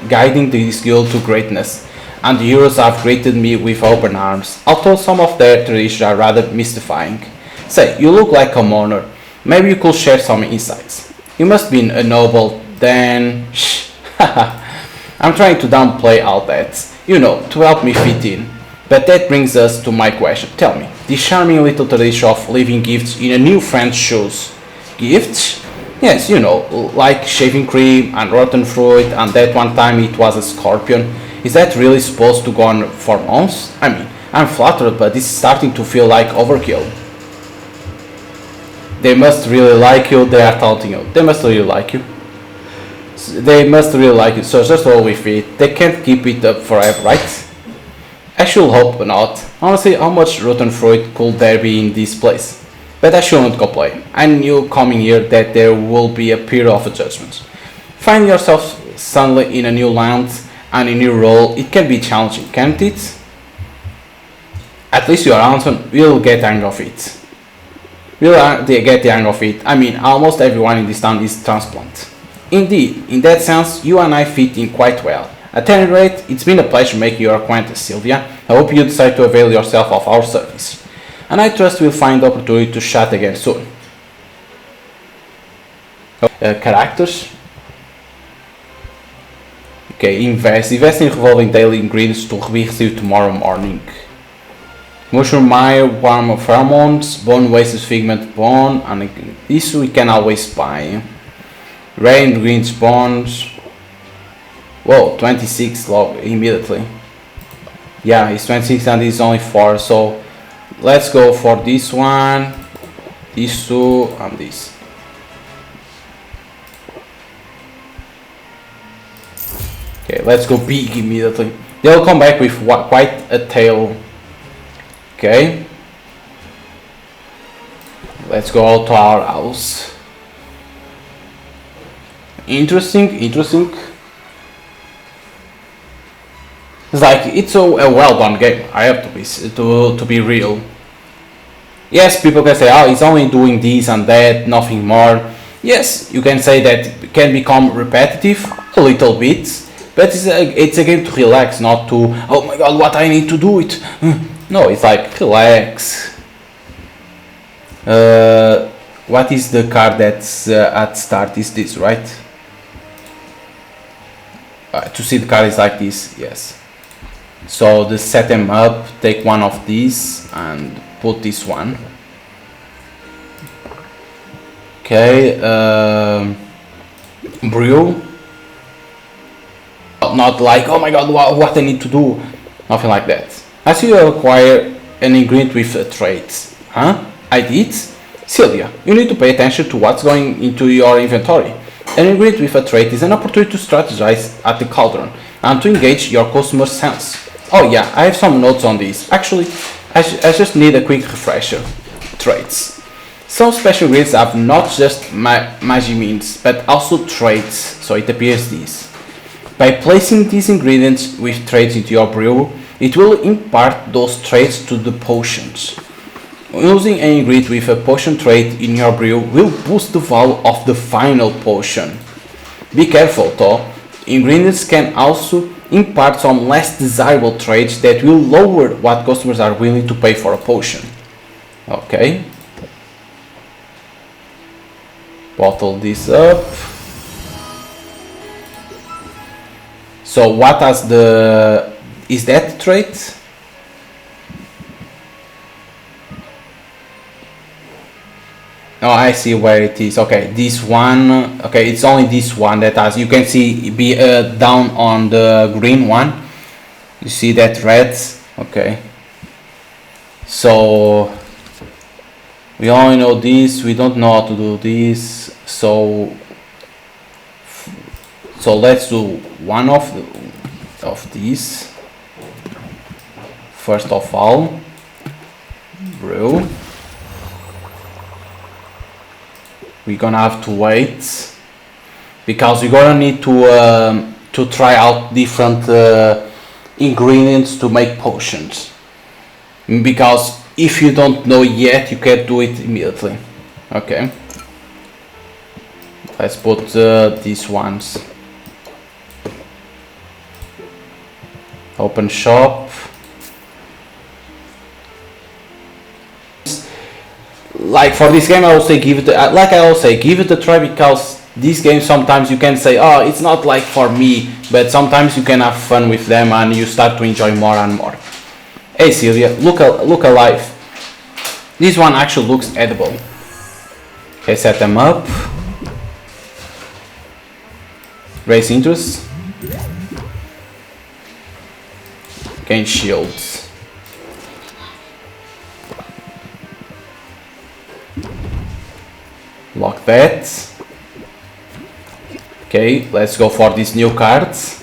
guiding this guild to greatness, and the heroes have greeted me with open arms, although some of their traditions are rather mystifying. Say, you look like a mourner. Maybe you could share some insights. You must be a noble, then... Shh, I'm trying to downplay all that, you know, to help me fit in. But that brings us to my question. Tell me, this charming little tradition of leaving gifts in a new friend's shoes. Gifts? Yes, you know, like shaving cream and rotten fruit, and that one time it was a scorpion. Is that really supposed to go on for months? I mean, I'm flattered, but this is starting to feel like overkill. They must really like you, they are taunting you. They must really like you. They must really like you, so just roll with it. They can't keep it up forever, right? I should hope not. Honestly, how much rotten fruit could there be in this place? But I shouldn't complain. I knew coming here that there will be a period of adjustment. Find yourself suddenly in a new land and a new role, it can be challenging, can't it? At least your Anton will get the hang of it. Will get the hang of it. I mean, almost everyone in this town is transplant. Indeed, in that sense, you and I fit in quite well. At any rate, it's been a pleasure making your acquaintance, Sylvia. I hope you decide to avail yourself of our service. And I trust we'll find the opportunity to chat again soon. Characters. Okay, invest in revolving daily ingredients to receive tomorrow morning. Mushroom mire, warm pheromones, bone wastes figment bone, and this we can always buy. Rare ingredients bones. Whoa, 26 log immediately. Yeah, it's 26 and it's only 4, so let's go for this one, these two, and this. Okay, let's go big immediately. They'll come back with quite a tail. Okay. Let's go out to our house. Interesting. It's like, it's a well done game. I have to be real. Yes, people can say, oh, it's only doing this and that, nothing more. Yes, you can say that it can become repetitive a little bit, but it's a game to relax, not to, oh my god, what I need to do it. No, it's like, relax. What is the card that's at start? Is this, right? To see the card is like this, yes. So to set them up, take one of these and put this one. Okay, brew. Not like, oh my god, what I need to do. Nothing like that. I see you acquire an ingredient with a trait. Huh? I did? Sylvia, you need to pay attention to what's going into your inventory. An ingredient with a trait is an opportunity to strategize at the cauldron and to engage your customer's sense. Oh yeah, I have some notes on this. Actually, I just need a quick refresher. Traits. Some special ingredients have not just magic means, but also traits, so it appears these. By placing these ingredients with traits into your brew, it will impart those traits to the potions. Using an ingredient with a potion trait in your brew will boost the value of the final potion. Be careful though, ingredients can also impart some less desirable traits that will lower what customers are willing to pay for a potion. Okay. Bottle this up. So what has the... is that trait? Oh, I see where it is. Okay, this one. Okay, it's only this one that has. You can see be down on the green one. You see that red? Okay. So we only know this. We don't know how to do this. So So let's do one of these. First of all, brew. We're gonna have to wait because we're gonna need to try out different ingredients to make potions. Because if you don't know yet, you can't do it immediately. Okay. Let's put these ones. Open shop. Like for this game, I will say give it. Like I always say, give it a try because these games sometimes you can say, oh, it's not like for me, but sometimes you can have fun with them and you start to enjoy more and more. Hey Sylvia, look alive. This one actually looks edible. Okay, set them up. Raise interest. Gain shields. Lock that. Okay, let's go for these new cards.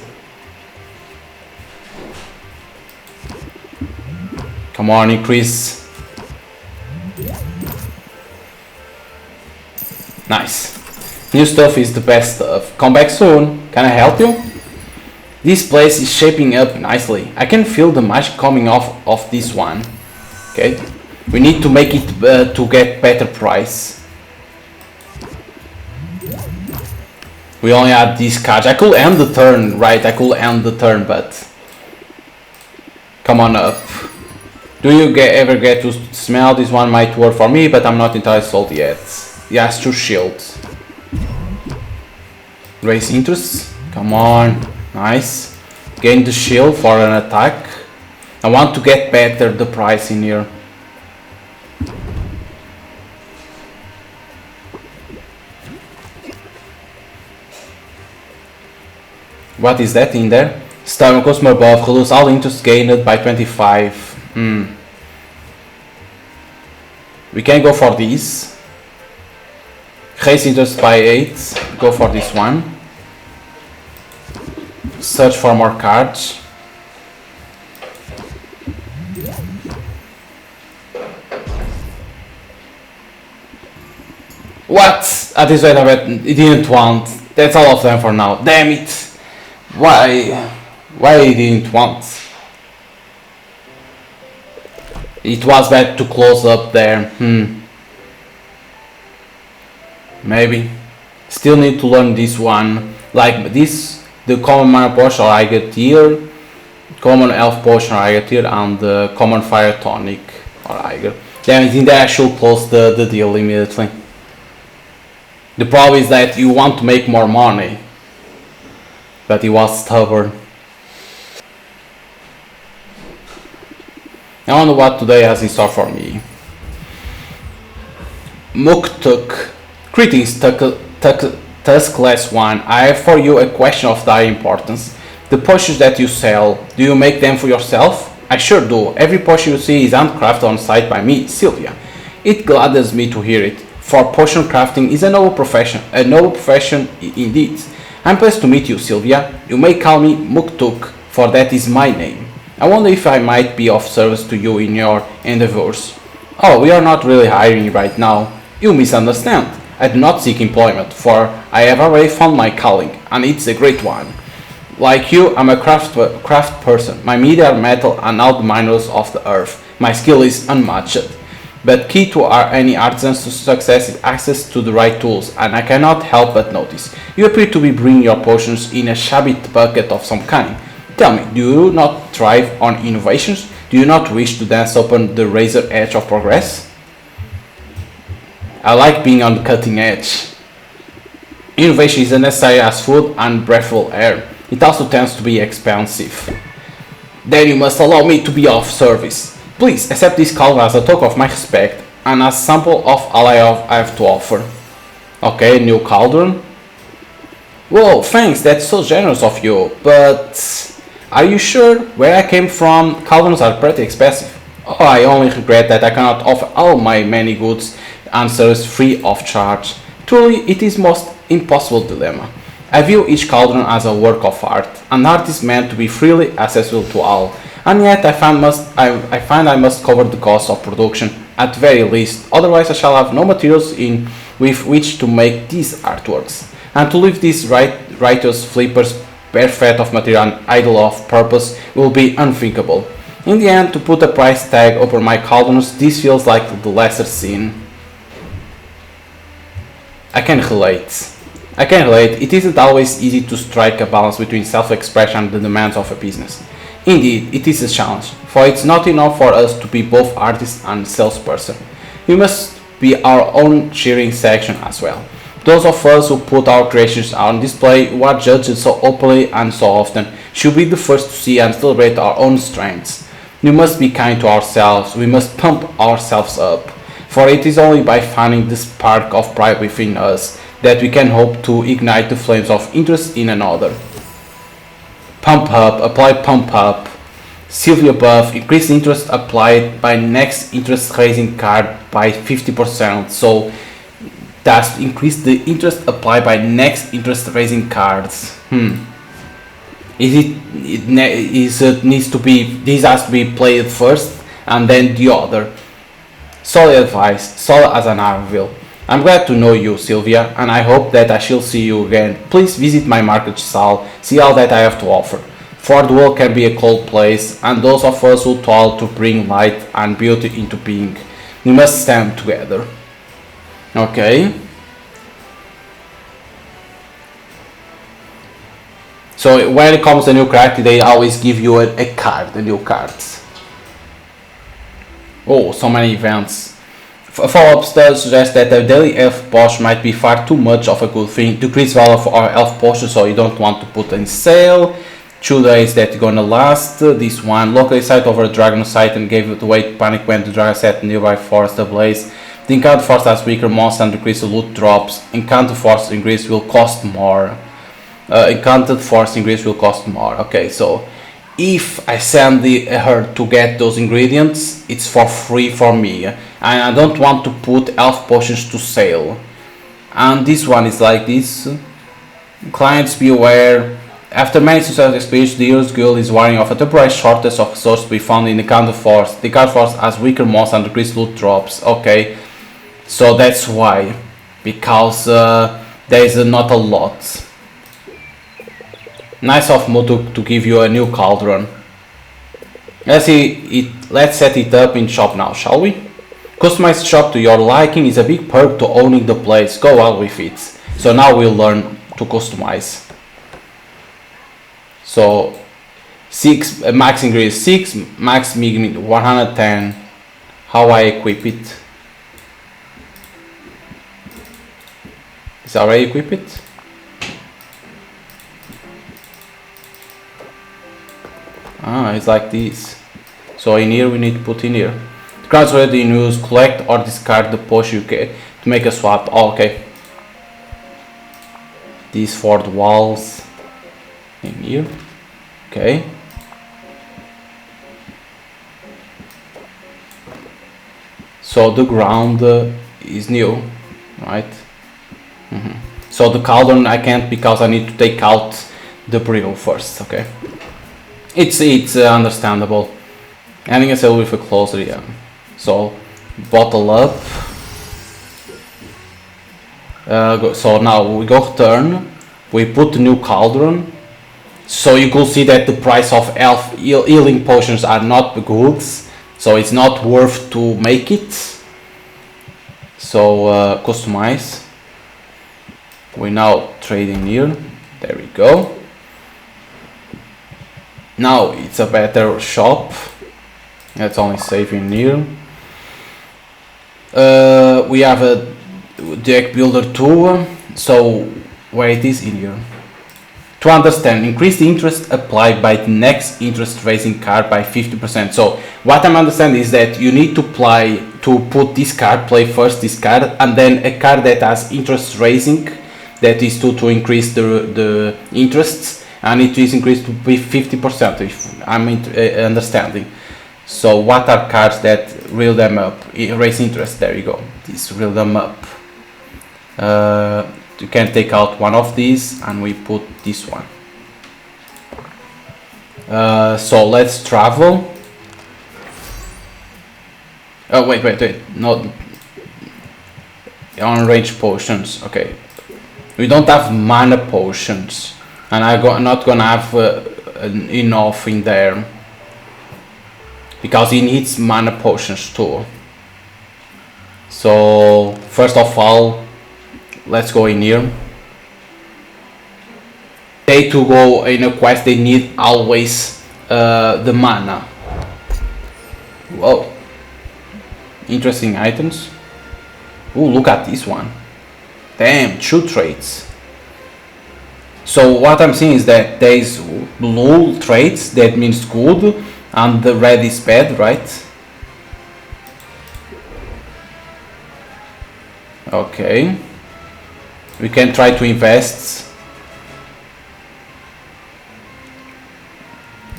Come on, increase. Nice. New stuff is the best stuff. Come back soon. Can I help you? This place is shaping up nicely. I can feel the magic coming off of this one. Okay. We need to make it to get better price. We only had these cards. I could end the turn, right? I could end the turn, but come on up. Do you ever get to smell? This one might work for me, but I'm not entirely sold yet. Yes, two shields. Raise interest. Come on. Nice. Gain the shield for an attack. I want to get better the price in here. What is that in there? Start customer above, reduce all interest gained by 25. We can go for these. Raise interest by 8. Go for this one. Search for more cards. What? At this rate of it, it didn't want. That's all of them for now. Damn it! Why it didn't want? It was bad to close up there. Maybe. Still need to learn this one. Like this, the common mana potion or I get tier, common elf potion or I get tier, and the common fire tonic or I get. Damn it, in there I should close the deal immediately. The problem is that you want to make more money. But he was stubborn. I wonder what today has in store for me. Muktuk. Greetings, Tuskless One. I have for you a question of dire importance. The potions that you sell, do you make them for yourself? I sure do. Every potion you see is handcrafted on site by me, Sylvia. It gladdens me to hear it, for potion crafting is a noble profession indeed. I'm pleased to meet you, Sylvia. You may call me Muktuk, for that is my name. I wonder if I might be of service to you in your endeavors. Oh, we are not really hiring right now. You misunderstand. I do not seek employment, for I have already found my calling, and it's a great one. Like you, I'm a craft person. My media are metal and all the minerals of the earth. My skill is unmatched. But key to any artisan's success is access to the right tools, and I cannot help but notice. You appear to be brewing your potions in a shabby bucket of some kind. Tell me, do you not thrive on innovations? Do you not wish to dance upon the razor edge of progress? I like being on the cutting edge. Innovation is as necessary as food and breathable air. It also tends to be expensive. Then you must allow me to be of service. Please accept this cauldron as a token of my respect and as a sample of all I have to offer. Okay, new cauldron. Whoa, thanks, that's so generous of you, but are you sure? Where I came from, cauldrons are pretty expensive. Oh, I only regret that I cannot offer all my many goods and service free of charge. Truly, it is most impossible dilemma. I view each cauldron as a work of art. An art is meant to be freely accessible to all, and yet I find I must cover the cost of production at very least, otherwise I shall have no materials with which to make these artworks. And to leave these righteous flippers bereft of material and idle of purpose will be unthinkable. In the end, to put a price tag over my cauldrons, this feels like the lesser sin. I can relate. It isn't always easy to strike a balance between self-expression and the demands of a business. Indeed, it is a challenge, for it's not enough for us to be both artist and salesperson. We must be our own cheering section as well. Those of us who put our creations on display, who are judged so openly and so often, should be the first to see and celebrate our own strengths. We must be kind to ourselves, we must pump ourselves up, for it is only by finding the spark of pride within us that we can hope to ignite the flames of interest in another. Pump up, apply pump up. Sylvia above, increase interest applied by next interest raising card by 50%. So that's increase the interest applied by next interest raising cards. It needs to be, this has to be played first and then the other. Solid advice, solid as an anvil. I'm glad to know you, Sylvia, and I hope that I shall see you again. Please visit my market stall, see all that I have to offer. For the world can be a cold place, and those of us who toil to bring light and beauty into being, we must stand together. Okay. So when it comes to a new character, they always give you a card, a new card. Oh, so many events. Follow-up studies suggest that a daily health potion might be far too much of a good thing. Decrease value of our health potion, so you don't want to put in sale. 2 days that gonna last. This one, locally sight over a dragon site and gave it away to panic when the dragon set nearby forest ablaze. The encounter force has weaker monsters and decrease the loot drops. Encounter force increase will cost more. Encountered force increase will cost more. Okay, so if I send her to get those ingredients, it's for free for me, and I don't want to put health potions to sale. And this one is like this. Clients beware. After many successful experiences, the Hero's Guild is warning of a temporary shortage of resources to be found in the Counter Force. The Counter Force has weaker monsters and decreased loot drops. Okay, so that's why, because there is not a lot. Nice of Motu to give you a new cauldron. Let's set it up in shop now, shall we? Customize shop to your liking is a big perk to owning the place. Go out with it. So now we'll learn to customize. So 6 max increase 6, max mig 110. How I equip it? Is already equip it? Ah, it's like this. So in here we need to put in here. The cards already in use, collect or discard the potion you get to make a swap. Oh, okay. These for the walls in here. Okay. So the ground is new, right? So the cauldron I can't because I need to take out the barrel first. Okay. It's understandable. Ending a sale with a closer, yeah. So bottle up. So now we go turn. We put the new cauldron. So you could see that the price of health healing potions are not good. So it's not worth to make it. So customize. We now trade in here. There we go. Now it's a better shop. Let's only save in here. We have a deck builder too. So where it is in here. To understand, increase the interest applied by the next interest raising card by 50%. So what I'm understanding is that you need to put this card, play first this card, and then a card that has interest raising, that is to increase the interests, and it is increased to be 50%, if I'm understanding. So what are cards that reel them up, raise interest? There you go, this reel them up. you can take out one of these and we put this one. So let's travel. Oh wait, not on range potions. Okay, we don't have mana potions, and I'm not gonna have enough in there because he needs mana potions too. So first of all, let's go in here. They to go in a quest, they need always the mana. Whoa, interesting items. Ooh, look at this one. Damn, 2 traits. So what I'm seeing is that there is blue traits, that means good, and the red is bad, right? Okay. We can try to invest.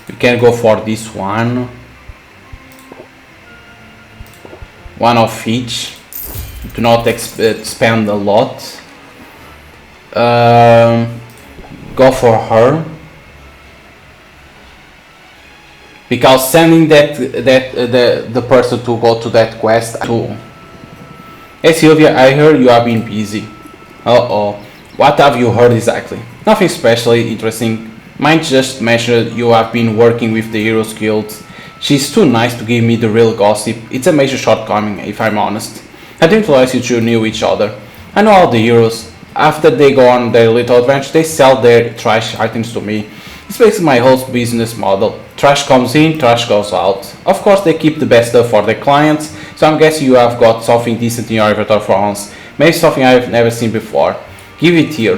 We can go for this one. One of each. Do not spend a lot. Go for her. Because sending the person to go to that quest too. Hey Sylvia, I heard you have been busy. Uh-oh. What have you heard exactly? Nothing especially interesting. Mine just mentioned you have been working with the Heroes Guild. She's too nice to give me the real gossip. It's a major shortcoming, if I'm honest. I didn't realize you two knew each other. I know all the heroes. After they go on their little adventure, they sell their trash items to me. It's basically my whole business model. Trash comes in, trash goes out. Of course, they keep the best stuff for their clients, so I'm guessing you have got something decent in your inventory for once. Maybe something I've never seen before. Give it here.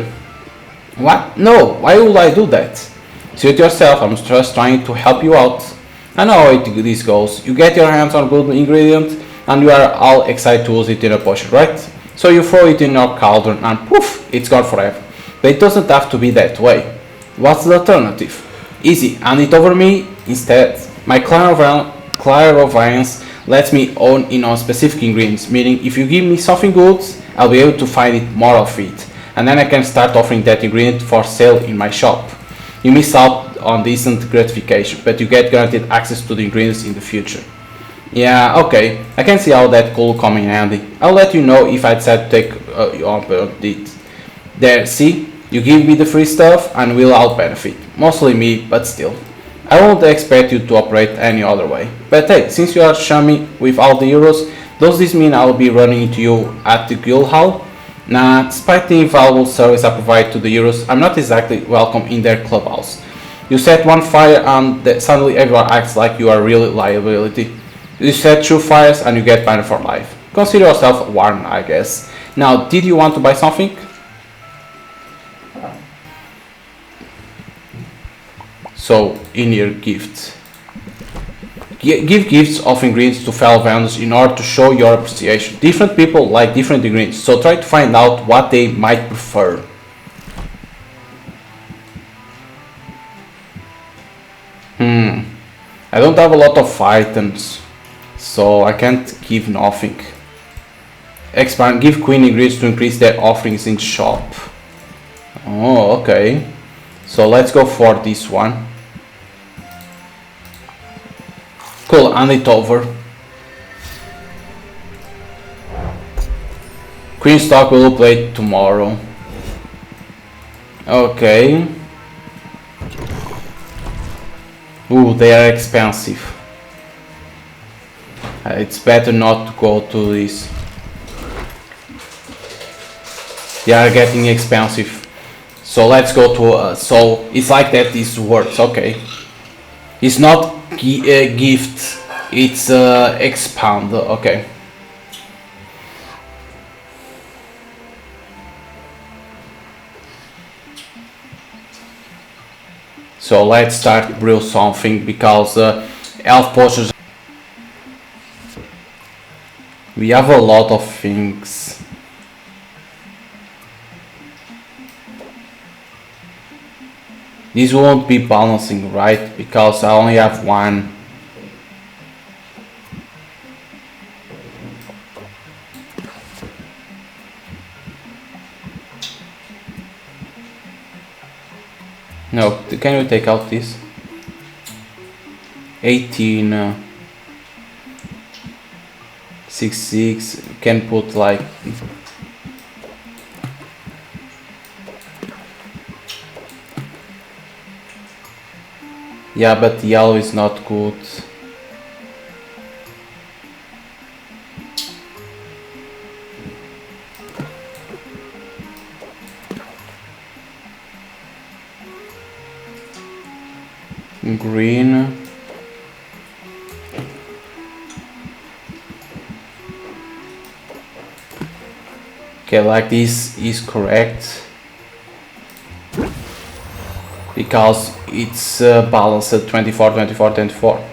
What? No, why would I do that? See it yourself, I'm just trying to help you out. I know how this goes. You get your hands on good ingredient, and you are all excited to use it in a potion, right? So you throw it in your cauldron and poof, it's gone forever. But it doesn't have to be that way. What's the alternative? Easy, hand it over me instead. My clairvoyance lets me own in on specific ingredients, meaning if you give me something good, I'll be able to find it more of it, and then I can start offering that ingredient for sale in my shop. You miss out on decent gratification, but you get granted access to the ingredients in the future. Yeah, okay, I can see how that could come in handy. I'll let you know if I decide to take you on it. There, see? You give me the free stuff and we'll all benefit. Mostly me, but still. I won't expect you to operate any other way. But hey, since you are chummy with all the heroes, does this mean I'll be running into you at the guild hall? Nah, despite the invaluable service I provide to the heroes, I'm not exactly welcome in their clubhouse. You set one fire and suddenly everyone acts like you are a real liability. You set 2 fires and you get banned for life. Consider yourself warned, I guess. Now, did you want to buy something? So, in your gift. Give gifts of ingredients to fellow vendors in order to show your appreciation. Different people like different ingredients, so try to find out what they might prefer. I don't have a lot of items, so I can't give nothing. Expand, give queen ingredients to increase their offerings in shop. Oh, okay. So let's go for this one. Cool, hand it over. Queen stock will play tomorrow. Okay. Ooh, they are expensive. It's better not to go to this. They are getting expensive. So let's go to, so it's like that this works, okay. It's not gift, it's expand, okay. So let's start brew something because elf potions. We have a lot of things. This won't be balancing, right? Because I only have one. No, can you take out this? 18, 6, 6, can put like... Yeah, but yellow is not good. Green. Okay, like this is correct because it's balanced at 24, 24, 24.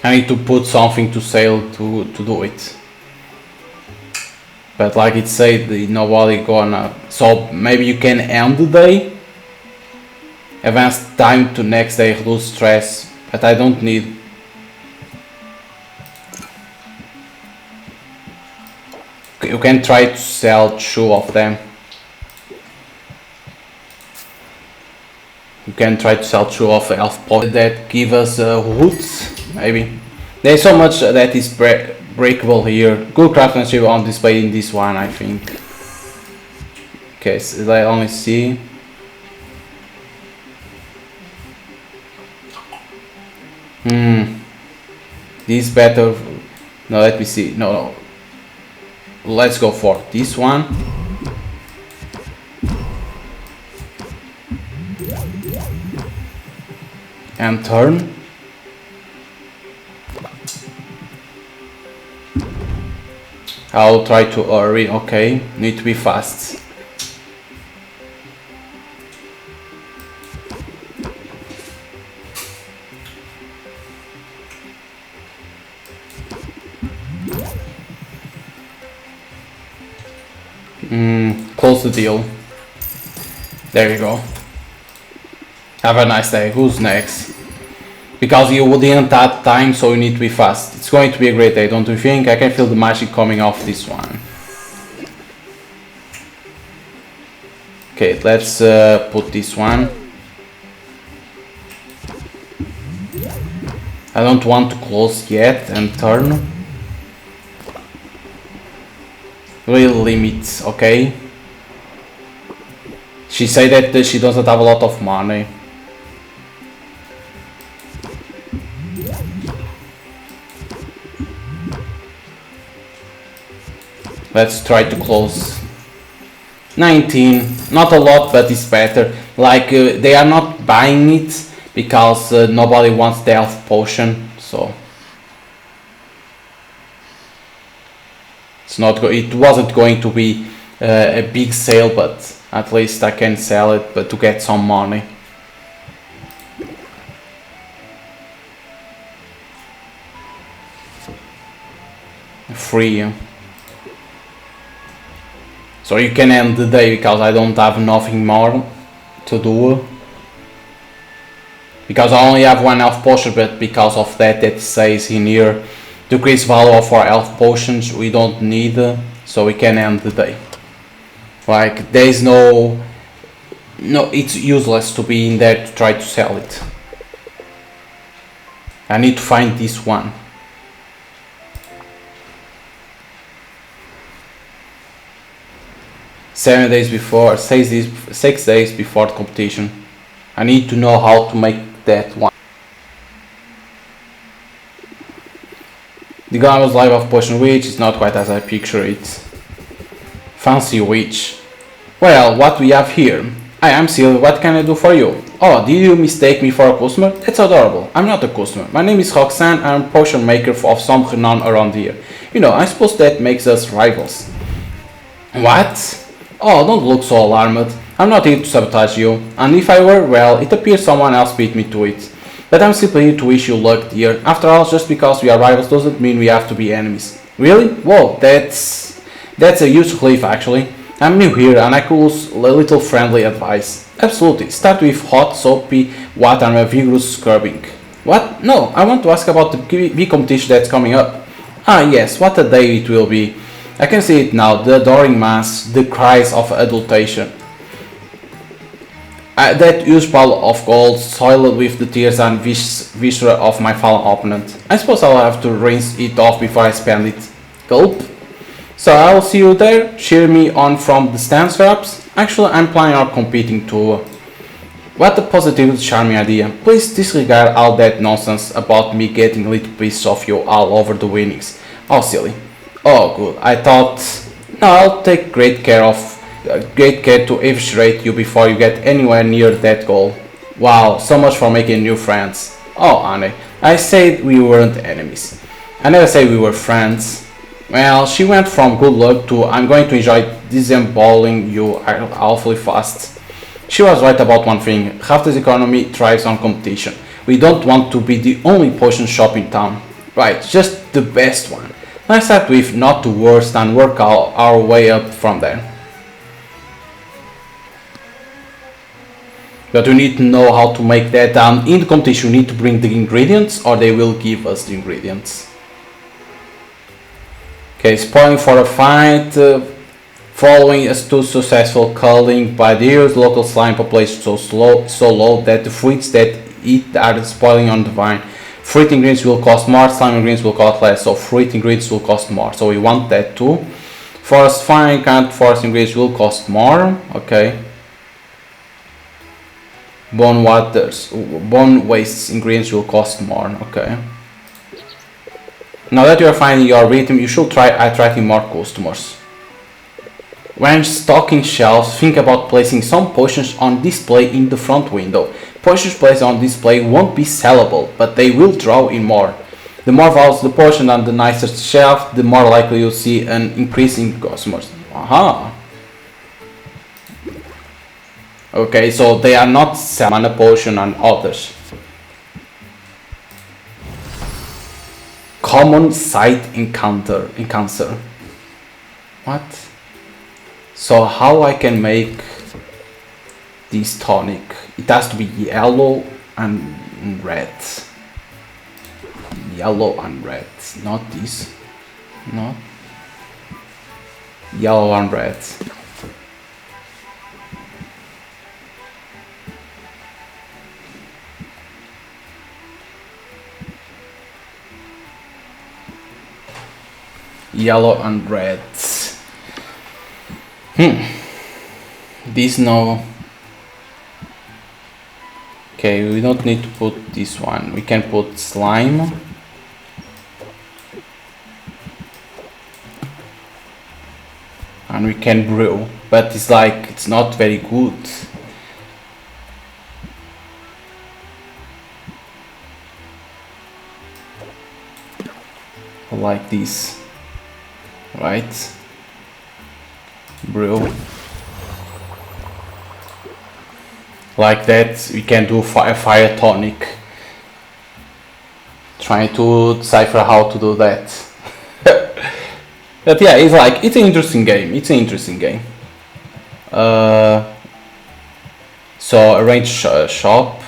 I need to put something to sale to do it. But like it said, nobody gonna... So maybe you can end the day, advance time to next day, reduce stress, but I don't need... You can try to sell 2 of them. You can try to sell 2 of health potions that give us roots, maybe. There's so much that is breakable here. Good craftsmanship on display in this one, I think. Okay, so let only see. This better. No, let me see. No. Let's go for this one. And turn. I'll try to hurry. Okay, need to be fast. Close the deal. There you go. Have a nice day. Who's next? Because you didn't have time, so you need to be fast. It's going to be a great day, don't you think? I can feel the magic coming off this one. Okay, let's put this one. I don't want to close yet and turn. Real limits, okay? She said that she doesn't have a lot of money. Let's try to close. 19, not a lot, but it's better. Like they are not buying it because nobody wants the health potion, so it's not. It wasn't going to be a big sale, but at least I can sell it, but to get some money. Free. So you can end the day because I don't have nothing more to do. Because I only have 1 health potion, but because of that it says in here, decrease value of our health potions we don't need, so we can end the day. Like there is no, it's useless to be in there to try to sell it. I need to find this one. 7 days before, 6 days before the competition. I need to know how to make that one. The Glamorous Life of Potion Witch is not quite as I picture it. Fancy Witch. Well, what we have here? Hi, I'm Sylvia, what can I do for you? Oh, did you mistake me for a customer? That's adorable. I'm not a customer. My name is Roxanne, I'm a potion maker of some renown around here. You know, I suppose that makes us rivals. What? Oh, don't look so alarmed. I'm not here to sabotage you, and if I were, well, it appears someone else beat me to it. But I'm simply here to wish you luck, dear. After all, just because we are rivals doesn't mean we have to be enemies. Really? Whoa, that's a huge relief, actually. I'm new here, and I could use a little friendly advice. Absolutely. Start with hot, soapy water and a vigorous scrubbing. What? No, I want to ask about the big competition that's coming up. Ah, yes, what a day it will be. I can see it now, the adoring mass, the cries of adulation. That huge pile of gold, soiled with the tears and viscera of my fallen opponent. I suppose I'll have to rinse it off before I spend it. Gulp. So I'll see you there, cheer me on from the stands perhaps. Actually, I'm planning on competing too. What a positive, charming idea. Please disregard all that nonsense about me getting little pieces of you all over the winnings. How silly. Oh good, I thought... No, I'll take great care to eviscerate you before you get anywhere near that goal. Wow, so much for making new friends. Oh, Anne, I said we weren't enemies. I never said we were friends. Well, she went from good luck to I'm going to enjoy disemboweling you awfully fast. She was right about one thing, half this economy thrives on competition. We don't want to be the only potion shop in town. Right, just the best one. Let's start with not the worst and work our way up from there. But we need to know how to make that, and in the competition we need to bring the ingredients or they will give us the ingredients. Okay, spoiling for a fight, following a too successful culling by the years, local slime population so low that the fruits that eat are spoiling on the vine. Fruit ingredients will cost more, slime ingredients will cost less, so fruit ingredients will cost more, so we want that too. Forest fire, can't forest ingredients will cost more, okay. Bone waste ingredients will cost more, okay. Now that you are finding your rhythm, you should try attracting more customers. When stocking shelves, think about placing some potions on display in the front window. Potions placed on display won't be sellable, but they will draw in more. The more valuable the potion and the nicer the shelf, the more likely you'll see an increase in customers. Aha! Okay, so they are not selling a potion and others. Common side encounter. What? So how I can make this tonic? It has to be yellow and red. Yellow and red, not this. No. Yellow and red. Yellow and red. This no. Okay, we don't need to put this one. We can put slime. And we can brew, but it's like it's not very good. Like this. Right, brew like that. We can do fire tonic. Trying to decipher how to do that. But yeah, it's an interesting game. So arrange shop.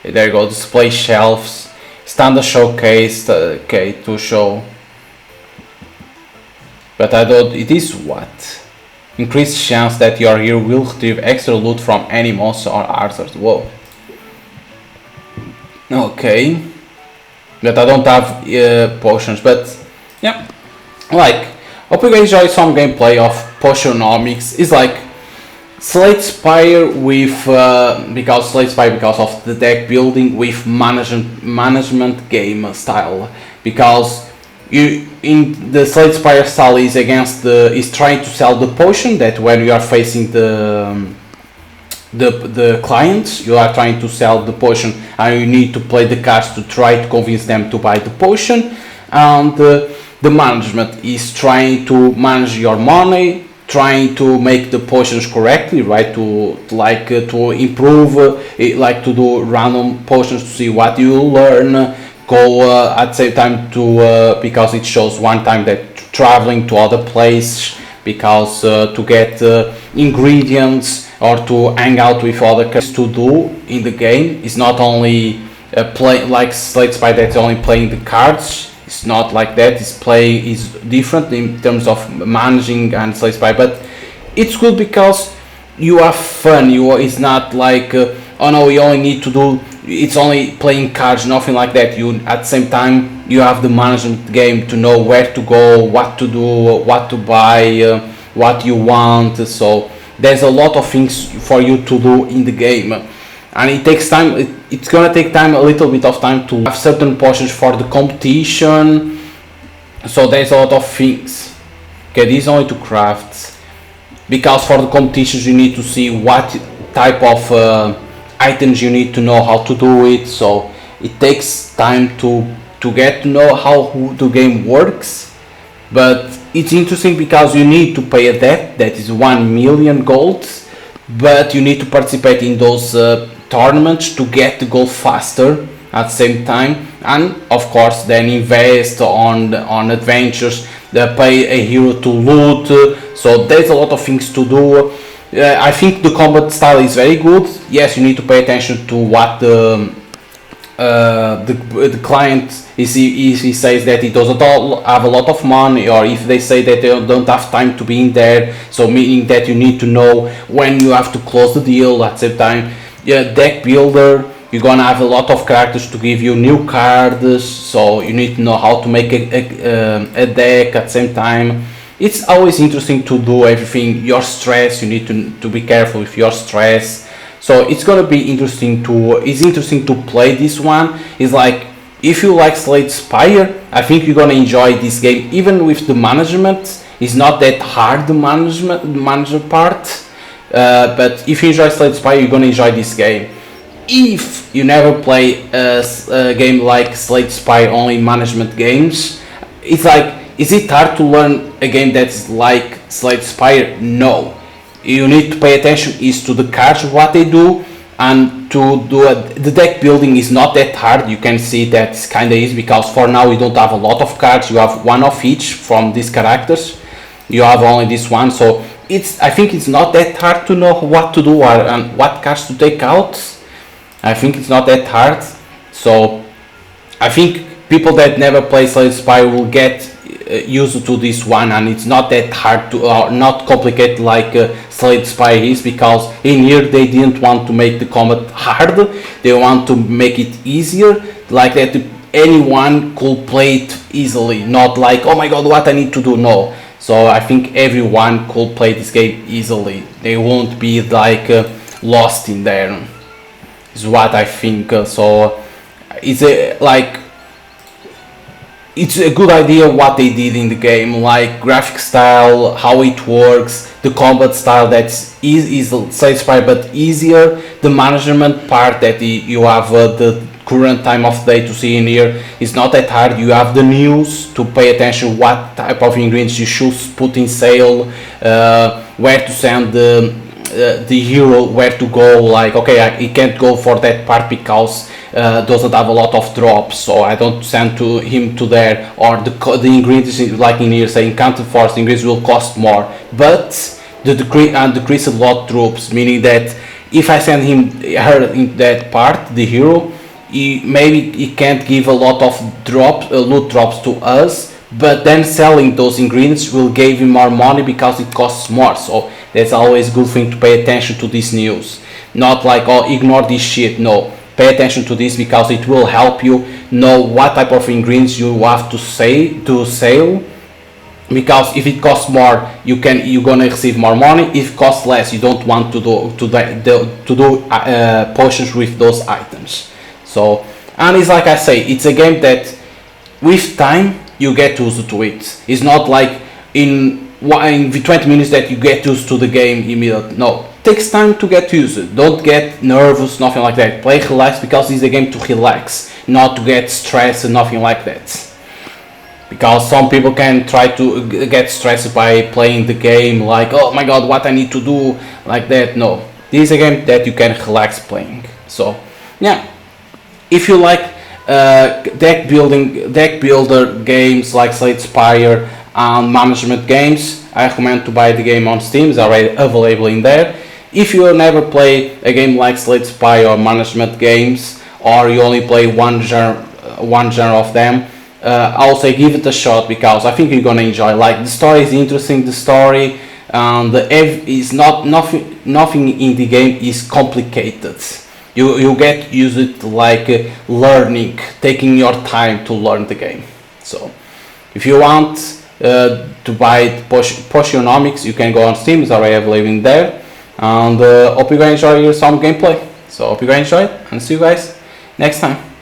There you go. Display shelves. Standard showcase. Okay, to show. But I thought it is what? Increased chance that your hero will retrieve extra loot from any monster or archers. Whoa. Okay. But I don't have potions, but yeah. Like, hope you guys enjoy some gameplay of Potionomics. It's like Slate Spire with because of the deck building with management game style, because you in the Slate Spire style is trying to sell the potion that when you are facing the clients, you are trying to sell the potion and you need to play the cards to try to convince them to buy the potion, and the management is trying to manage your money, trying to make the potions correctly, right? To improve, like to do random potions to see what you learn. Go at the same time to because it shows one time that traveling to other place, because to get ingredients or to hang out with other cards to do in the game is not only play like Slate Spy that's only playing the cards. It's not like that. Its play is different in terms of managing and Slay Spy, but it's good because you have fun. It's not like oh no, you only need to do. It's only playing cards, nothing like that. You at the same time you have the management game to know where to go, what to do, what to buy, what you want. So there's a lot of things for you to do in the game, and it takes time. It's gonna take time, a little bit of time, to have certain portions for the competition. So there's a lot of things. Okay, these only to craft, because for the competitions you need to see what type of items you need to know how to do it. So it takes time to get to know how the game works, but it's interesting because you need to pay a debt that is 1 million gold, but you need to participate in those tournaments to get the gold faster at the same time, and of course then invest on adventures, pay a hero to loot. So there's a lot of things to do. I think the combat style is very good. Yes, you need to pay attention to what the client is. If he says that he doesn't have a lot of money, or if they say that they don't have time to be in there, so meaning that you need to know when you have to close the deal. At the same time, deck builder, you're gonna have a lot of characters to give you new cards, so you need to know how to make a deck at the same time. It's always interesting to do everything. Your stress, you need to be careful with your stress. So it's gonna be interesting to play this one. It's like, if you like Slay Spire, I think you're gonna enjoy this game. Even with the management, it's not that hard, the manager part. But if you enjoy Slay Spire, you're gonna enjoy this game. If you never play a game like Slay Spire, only management games, it's like, is it hard to learn a game that's like Slay Spire? No. You need to pay attention is to the cards, what they do, and to do the deck building is not that hard. You can see that it's kind of easy, because for now you don't have a lot of cards. You have one of each from these characters. You have only this one, so I think it's not that hard to know what to do and what cards to take out. I think it's not that hard. So I think people that never play Slay Spire will get used to this one, and it's not that hard to, not complicated like Slay Spire is, because in here they didn't want to make the combat hard. They want to make it easier, like that anyone could play it easily, not like, oh my god, what I need to do. No. So I think everyone could play this game easily. They won't be like lost in there, is what I think. So it's it's a good idea what they did in the game, like graphic style, how it works, the combat style that's Slay Spire but easier, the management part that you have the current time of day to see in here is not that hard. You have the news to pay attention what type of ingredients you should put in sale, where to send the hero, where to go. Like, okay, he can't go for that part because doesn't have a lot of drops, so I don't send him to there. Or the ingredients, like in here saying counter force, the ingredients will cost more, but the decrease a lot drops, meaning that if I send her in that part, the hero, maybe he can't give a lot of loot drops to us, but then selling those ingredients will give him more money because it costs more. So that's always a good thing to pay attention to this news. Not like, oh, ignore this shit. No, pay attention to this because it will help you know what type of ingredients you have to sell. Because if it costs more, you're gonna receive more money. If it costs less, you don't want to do potions with those items. So, and it's like I say, it's a game that with time you get used to it. It's not like in 20 minutes that you get used to the game immediately. No, it takes time to get used to it. Don't get nervous, nothing like that. Play relaxed, because it's a game to relax, not to get stressed and nothing like that. Because some people can try to get stressed by playing the game, like, oh my god, what I need to do, like that. No, this is a game that you can relax playing. So yeah, if you like deck builder games like Slay Spire and management games, I recommend to buy the game on Steam. It's already available in there. If you never play a game like Slay Spire or management games, or you only play one genre of them, I'll say give it a shot, because I think you're gonna enjoy. Like, the story is interesting, the story, and is not nothing in the game is complicated. You get used to like learning, taking your time to learn the game. So if you want to buy Potionomics, you can go on Steam, it's already available there. And hope you guys enjoy some gameplay. So hope you guys enjoy it, and see you guys next time.